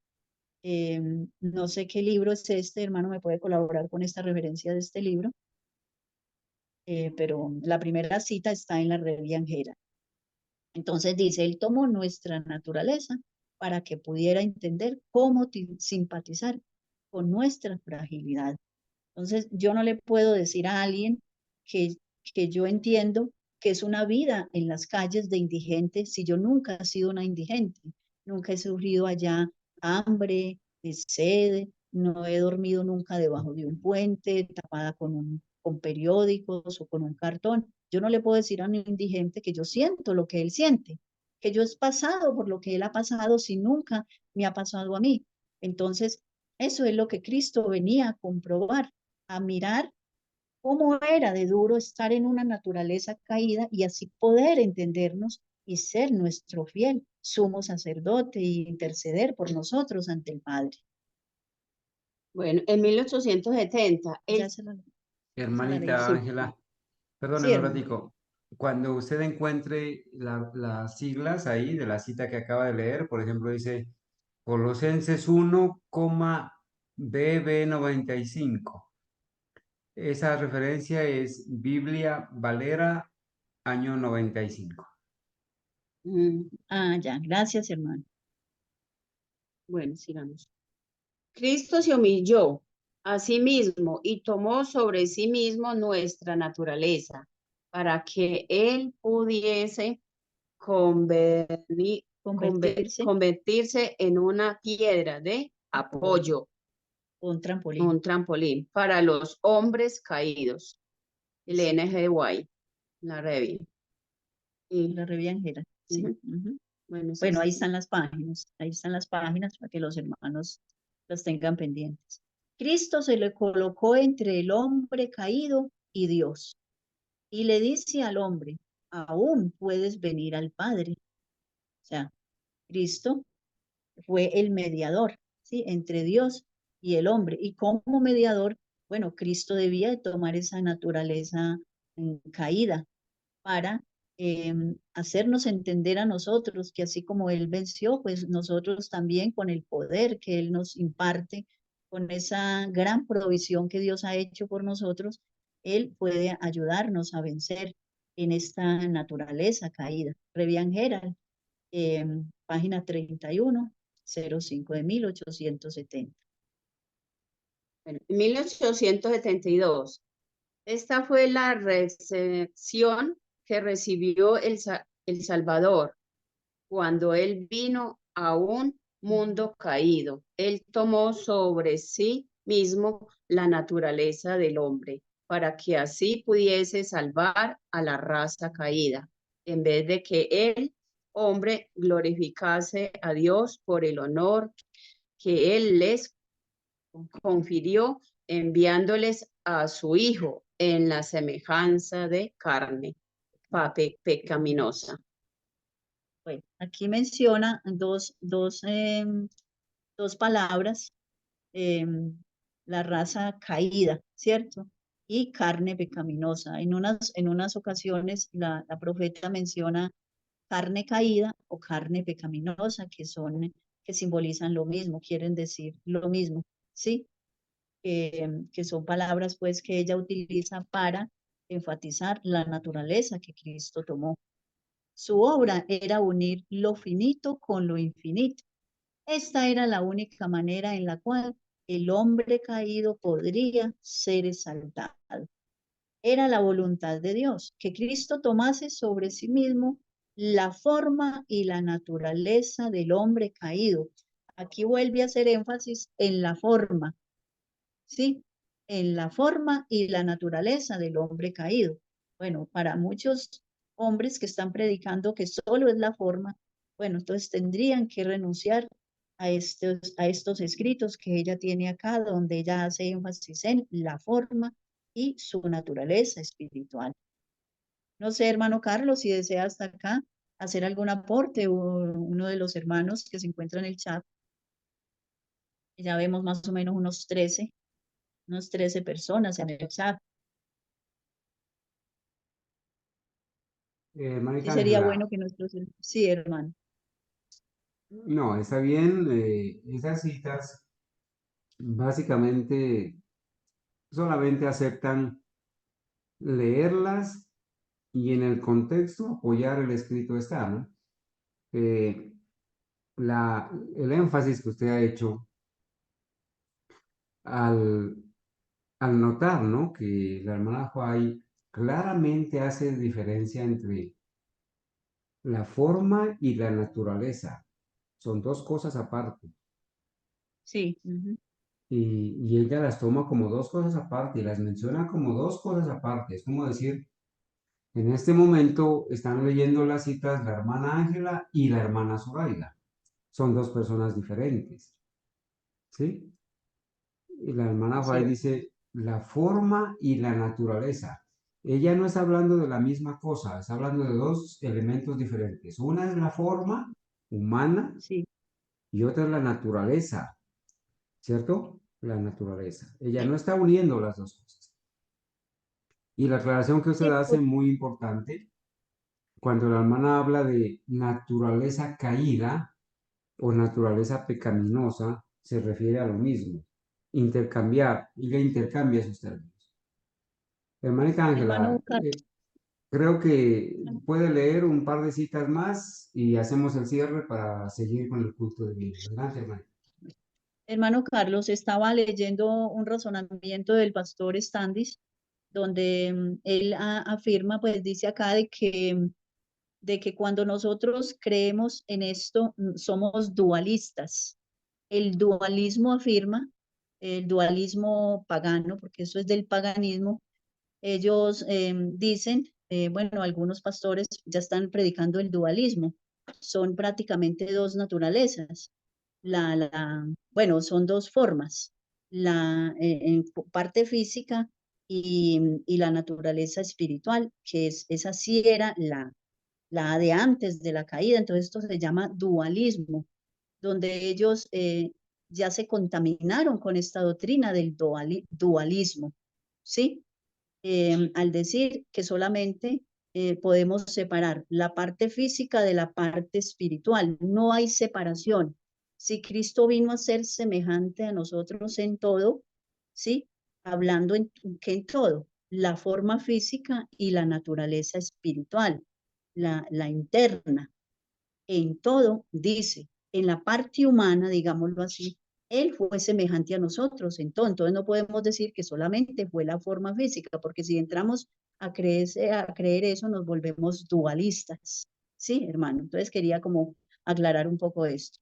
No sé qué libro es este, hermano, me puede colaborar con esta referencia de este libro. Pero la primera cita está en la Revian Herald. Entonces dice, él tomó nuestra naturaleza para que pudiera entender cómo simpatizar con nuestra fragilidad. Entonces, yo no le puedo decir a alguien que yo entiendo que es una vida en las calles de indigente si yo nunca he sido una indigente, nunca he sufrido allá hambre, de sed, no he dormido nunca debajo de un puente, tapada con periódicos o con un cartón. Yo no le puedo decir a un indigente que yo siento lo que él siente, que yo he pasado por lo que él ha pasado si nunca me ha pasado a mí. Entonces, eso es lo que Cristo venía a comprobar, a mirar cómo era de duro estar en una naturaleza caída y así poder entendernos y ser nuestro fiel sumo sacerdote y interceder por nosotros ante el Padre.
Bueno, en 1870,
Ya se la leí.
Hermanita
Sí.
Ángela, perdóneme
Sí,
un
hermano.
ratico. Cuando usted encuentre las siglas ahí de la cita que acaba de leer, por ejemplo, dice Colosenses 1,BB95. Esa referencia es Biblia Valera, año 95.
Ya, gracias, hermano.
Bueno, sigamos. Cristo se humilló a sí mismo y tomó sobre sí mismo nuestra naturaleza para que Él pudiese convertirse en una piedra de apoyo,
Un trampolín.
un trampolín para los hombres caídos. Elena G. White, la Revi.
La Revian Herald, sí.
Bueno,
Bueno, ahí están las páginas para que los hermanos las tengan pendientes. Cristo se le colocó entre el hombre caído y Dios y le dice al hombre, aún puedes venir al Padre. O sea, Cristo fue el mediador, ¿sí? Entre Dios y el hombre. Y como mediador, bueno, Cristo debía de tomar esa naturaleza caída para hacernos entender a nosotros que así como Él venció, pues nosotros también con el poder que Él nos imparte, con esa gran provisión que Dios ha hecho por nosotros, Él puede ayudarnos a vencer en esta naturaleza caída. Revian Herald, página 3105 de 1870.
Bueno, en 1872, esta fue la recepción que recibió el Salvador cuando Él vino a un mundo caído. Él tomó sobre sí mismo la naturaleza del hombre para que así pudiese salvar a la raza caída, en vez de que el hombre glorificase a Dios por el honor que Él les confirió enviándoles a su Hijo en la semejanza de carne pecaminosa.
Bueno, aquí menciona dos palabras, la raza caída, ¿cierto? Y carne pecaminosa. En unas ocasiones la profeta menciona carne caída o carne pecaminosa, que simbolizan lo mismo, quieren decir lo mismo. ¿sí? Que son palabras pues que ella utiliza para enfatizar la naturaleza que Cristo tomó. Su obra era unir lo finito con lo infinito. Esta era la única manera en la cual el hombre caído podría ser exaltado. Era la voluntad de Dios que Cristo tomase sobre sí mismo la forma y la naturaleza del hombre caído. Aquí vuelve a hacer énfasis en la forma, ¿sí? En la forma y la naturaleza del hombre caído. Bueno, para muchos hombres que están predicando que solo es la forma, bueno, entonces tendrían que renunciar a estos escritos que ella tiene acá, donde ella hace énfasis en la forma y su naturaleza espiritual. No sé, hermano Carlos, si desea hasta acá hacer algún aporte o uno de los hermanos que se encuentra en el chat. Ya vemos más o menos unos 13 personas en el chat. Sí
Hermanita
sería
Ángela,
bueno que nuestros... Sí, hermano.
no, está bien. Esas citas básicamente solamente aceptan leerlas y en el contexto apoyar el escrito está, ¿no? Eh, el énfasis que usted ha hecho al, al notar, ¿no? Que la hermana Juárez claramente hace diferencia entre la forma y la naturaleza. Son dos cosas aparte.
Sí. Uh-huh.
Y ella las toma como dos cosas aparte y las menciona como dos cosas aparte. Es como decir, en este momento están leyendo las citas la hermana Ángela y la hermana Zoraida. Son dos personas diferentes. ¿Sí? Y la hermana
Sí.
Fay dice la forma y la naturaleza. Ella no está hablando de la misma cosa, está hablando de dos elementos diferentes. Una es la forma humana
Sí.
y otra es la naturaleza, ¿cierto? La naturaleza. Ella no está uniendo las dos cosas. Y la aclaración que usted
Sí,
hace
pues,
muy importante, cuando la hermana habla de naturaleza caída o naturaleza pecaminosa, se refiere a lo mismo. Intercambiar, ella intercambia esos términos. Hermanita
hermano
Ángela,
Carlos.
creo que puede leer un par de citas más y hacemos el cierre para seguir con el culto de vida. Adelante, hermanita.
Hermano Carlos, estaba leyendo un razonamiento del pastor Standis, donde él afirma, pues dice acá de que cuando nosotros creemos en esto, somos dualistas. El dualismo afirma, el dualismo pagano, porque eso es del paganismo, ellos dicen, bueno, algunos pastores ya están predicando el dualismo, son prácticamente dos naturalezas. Bueno, son dos formas, en parte física y la naturaleza espiritual, que esa sí era la de antes de la caída, entonces esto se llama dualismo, donde ellos ya se contaminaron con esta doctrina del dualismo, ¿sí? Al decir que solamente podemos separar la parte física de la parte espiritual. No hay separación. Si Cristo vino a ser semejante a nosotros en todo, ¿sí? Hablando que en todo, la forma física y la naturaleza espiritual, la interna, en todo, dice, en la parte humana, digámoslo así, él fue semejante a nosotros en todo. Entonces no podemos decir que solamente fue la forma física, porque si entramos a creer eso, nos volvemos dualistas. Sí, hermano. Entonces quería como aclarar un poco esto.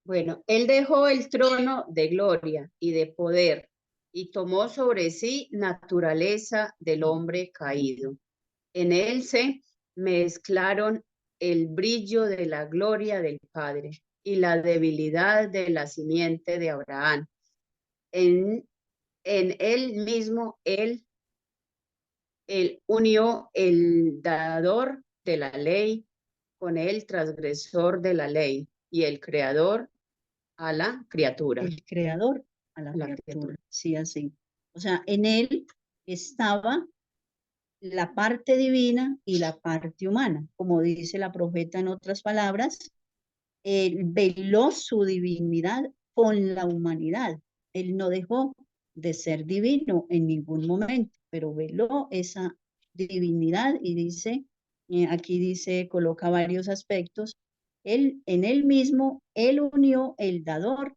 Bueno, él dejó el trono de gloria y de poder y tomó sobre sí naturaleza del hombre caído. En él se mezclaron el brillo de la gloria del Padre y la debilidad de la simiente de Abraham. En él mismo, él unió el dador de la ley con el transgresor de la ley y el creador a la criatura.
El creador a la criatura. Sí, así. O sea, en él estaba la parte divina y la parte humana. Como dice la profeta en otras palabras, Él veló su divinidad con la humanidad. Él no dejó de ser divino en ningún momento, pero veló esa divinidad y dice, aquí dice, coloca varios aspectos. Él, en él mismo, él unió el dador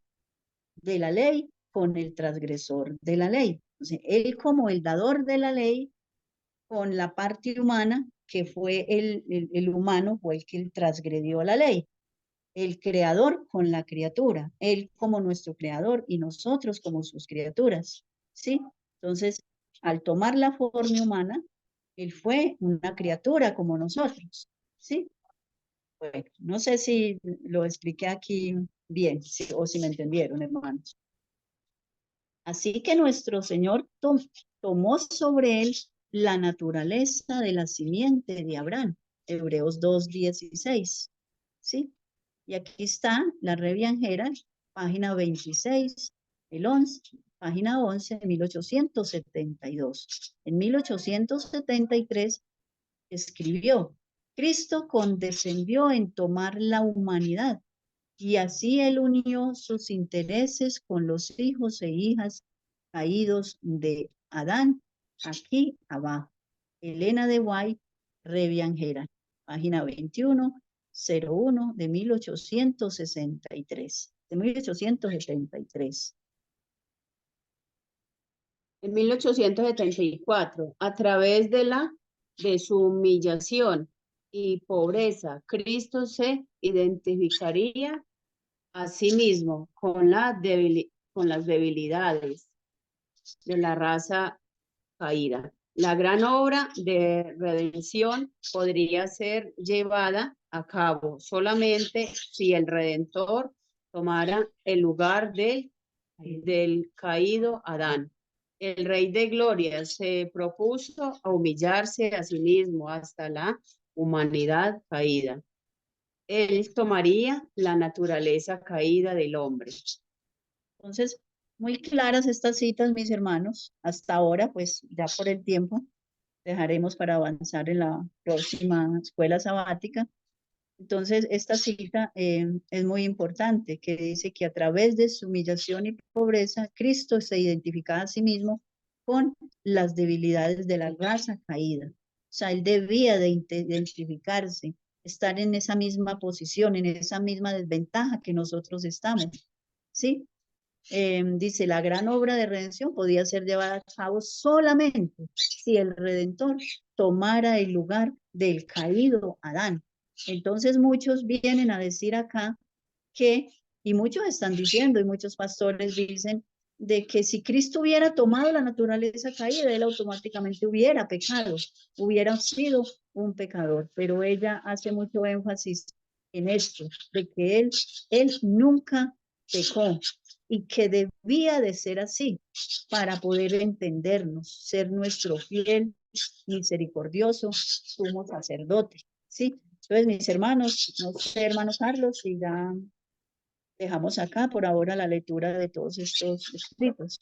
de la ley con el transgresor de la ley. Entonces, él como el dador de la ley con la parte humana, que fue el humano, fue el que transgredió la ley. El creador con la criatura, él como nuestro creador y nosotros como sus criaturas, ¿sí? Entonces, al tomar la forma humana, él fue una criatura como nosotros, ¿sí? Bueno, no sé si lo expliqué aquí bien o si me entendieron, hermanos. Así que nuestro Señor tomó sobre él la naturaleza de la simiente de Abraham, Hebreos 2:16, ¿sí? Y aquí está la Revianjera, página 26, el 11, página 11, 1872. En 1873 escribió, Cristo condescendió en tomar la humanidad y así él unió sus intereses con los hijos e hijas caídos de Adán, aquí abajo. Elena de White, Revianjera, página 2101 de 1863. De 1873.
En 1874, a través de su humillación y pobreza, Cristo se identificaría a sí mismo con las debilidades de la raza caída. La gran obra de redención podría ser llevada a cabo solamente si el Redentor tomara el lugar del caído Adán. El Rey de Gloria se propuso a humillarse a sí mismo hasta la humanidad caída. Él tomaría la naturaleza caída del hombre.
Entonces, muy claras estas citas, mis hermanos. Hasta ahora, pues ya por el tiempo, dejaremos para avanzar en la próxima escuela sabática. Entonces, esta cita es muy importante, que dice que a través de su humillación y pobreza, Cristo se identifica a sí mismo con las debilidades de la raza caída. O sea, él debía de identificarse, estar en esa misma posición, en esa misma desventaja que nosotros estamos, ¿sí? Dice, la gran obra de redención podía ser llevada a cabo solamente si el Redentor tomara el lugar del caído Adán. Entonces muchos vienen a decir acá que, y muchos están diciendo, y muchos pastores dicen, de que si Cristo hubiera tomado la naturaleza caída, él automáticamente hubiera pecado, hubiera sido un pecador. Pero ella hace mucho énfasis en esto, de que él nunca pecó y que debía de ser así para poder entendernos, ser nuestro fiel, misericordioso, sumo sacerdote, ¿sí? Entonces, mis hermanos, no sé, hermano Carlos, si ya dejamos acá por ahora la lectura de todos estos escritos.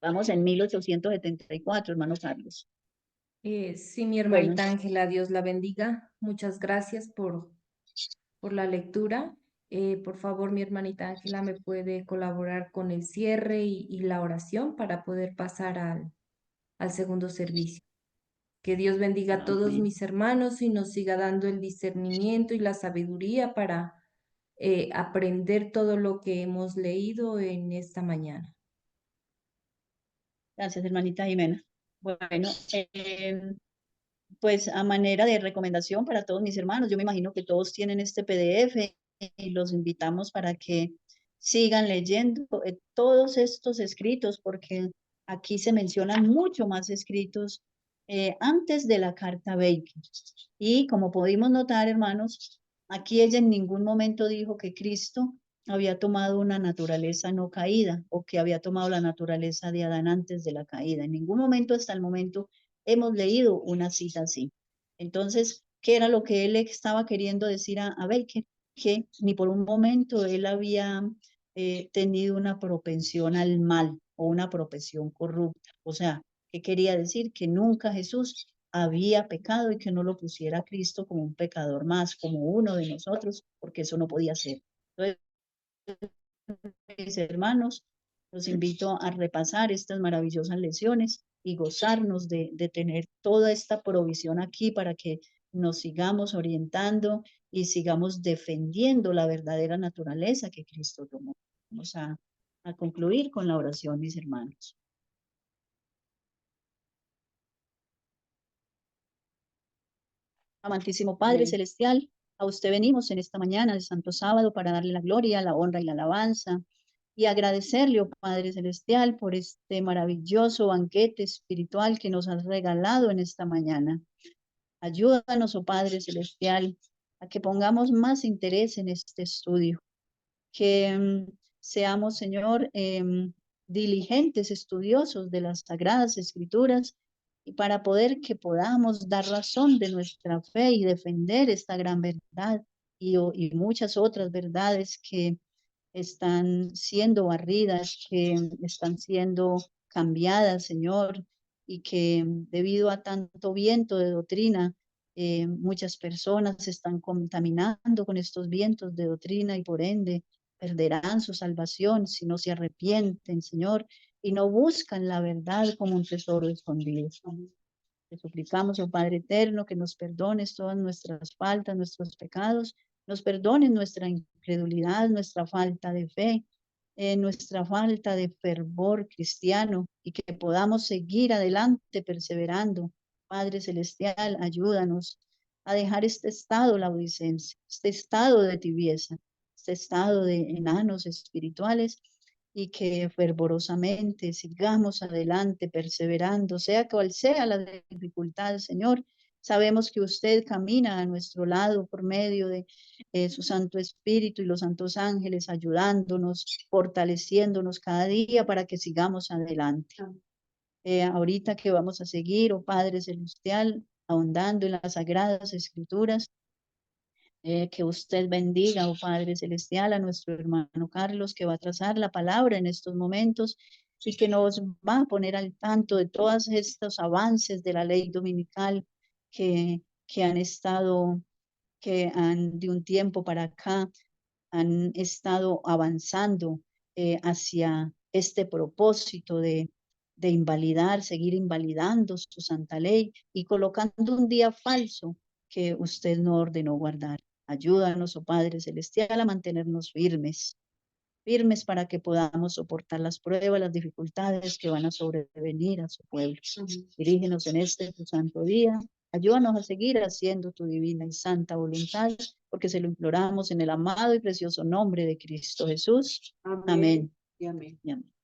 Vamos en 1874, hermano Carlos.
Sí, mi
Bueno,
hermanita Ángela, Dios la bendiga. Muchas gracias por la lectura. Por favor, mi hermanita Ángela me puede colaborar con el cierre y la oración para poder pasar al segundo servicio. Que Dios bendiga a todos
amén.
mis hermanos y nos siga dando el discernimiento y la sabiduría para aprender todo lo que hemos leído en esta mañana.
Gracias, hermanita Jimena. Bueno, pues a manera de recomendación para todos mis hermanos, yo me imagino que todos tienen este PDF y los invitamos para que sigan leyendo todos estos escritos, porque aquí se mencionan mucho más escritos antes de la carta Baker. Y como pudimos notar, hermanos, aquí ella en ningún momento dijo que Cristo había tomado una naturaleza no caída o que había tomado la naturaleza de Adán antes de la caída. En ningún momento hasta el momento hemos leído una cita así. Entonces, ¿qué era lo que él estaba queriendo decir a Baker? Que ni por un momento él había tenido una propensión al mal o una propensión corrupta. O sea, ¿qué quería decir? Que nunca Jesús había pecado y que no lo pusiera a Cristo como un pecador más, como uno de nosotros, porque eso no podía ser. Entonces, mis hermanos, los invito a repasar estas maravillosas lecciones y gozarnos de tener toda esta provisión aquí para que nos sigamos orientando y sigamos defendiendo la verdadera naturaleza que Cristo tomó. Vamos a concluir con la oración, mis hermanos. Amantísimo Padre
Amén.
Celestial, a usted venimos en esta mañana de Santo Sábado para darle la gloria, la honra y la alabanza y agradecerle, oh Padre Celestial, por este maravilloso banquete espiritual que nos has regalado en esta mañana. Ayúdanos, oh Padre Celestial, a que pongamos más interés en este estudio, que seamos, Señor, diligentes, estudiosos de las Sagradas Escrituras, y para poder que podamos dar razón de nuestra fe y defender esta gran verdad y muchas otras verdades que están siendo barridas, que están siendo cambiadas, Señor, y que debido a tanto viento de doctrina, muchas personas se están contaminando con estos vientos de doctrina y por ende perderán su salvación si no se arrepienten, Señor, y no buscan la verdad como un tesoro escondido. Te suplicamos, oh Padre eterno, que nos perdones todas nuestras faltas, nuestros pecados, nos perdones nuestra incredulidad, nuestra falta de fe, nuestra falta de fervor cristiano y que podamos seguir adelante perseverando. Padre Celestial, ayúdanos a dejar este estado laodicense, este estado de tibieza, este estado de enanos espirituales y que fervorosamente sigamos adelante, perseverando, sea cual sea la dificultad, Señor. Sabemos que usted camina a nuestro lado por medio de su Santo Espíritu y los santos ángeles, ayudándonos, fortaleciéndonos cada día para que sigamos adelante. Ahorita que vamos a seguir, oh Padre Celestial, ahondando en las Sagradas Escrituras, que usted bendiga, oh Padre Celestial, a nuestro hermano Carlos, que va a trazar la palabra en estos momentos y que nos va a poner al tanto de todos estos avances de la ley dominical que han estado, que han de un tiempo para acá han estado avanzando hacia este propósito de invalidar, seguir invalidando su santa ley y colocando un día falso que usted no ordenó guardar. Ayúdanos, oh Padre Celestial, a mantenernos firmes, firmes para que podamos soportar las pruebas, las dificultades que van a sobrevenir a su pueblo. Dirígenos en este tu santo día. Ayúdanos a seguir haciendo tu divina y santa voluntad, porque se lo imploramos en el amado y precioso nombre de Cristo Jesús. Amén.
Y amén.
Y amén.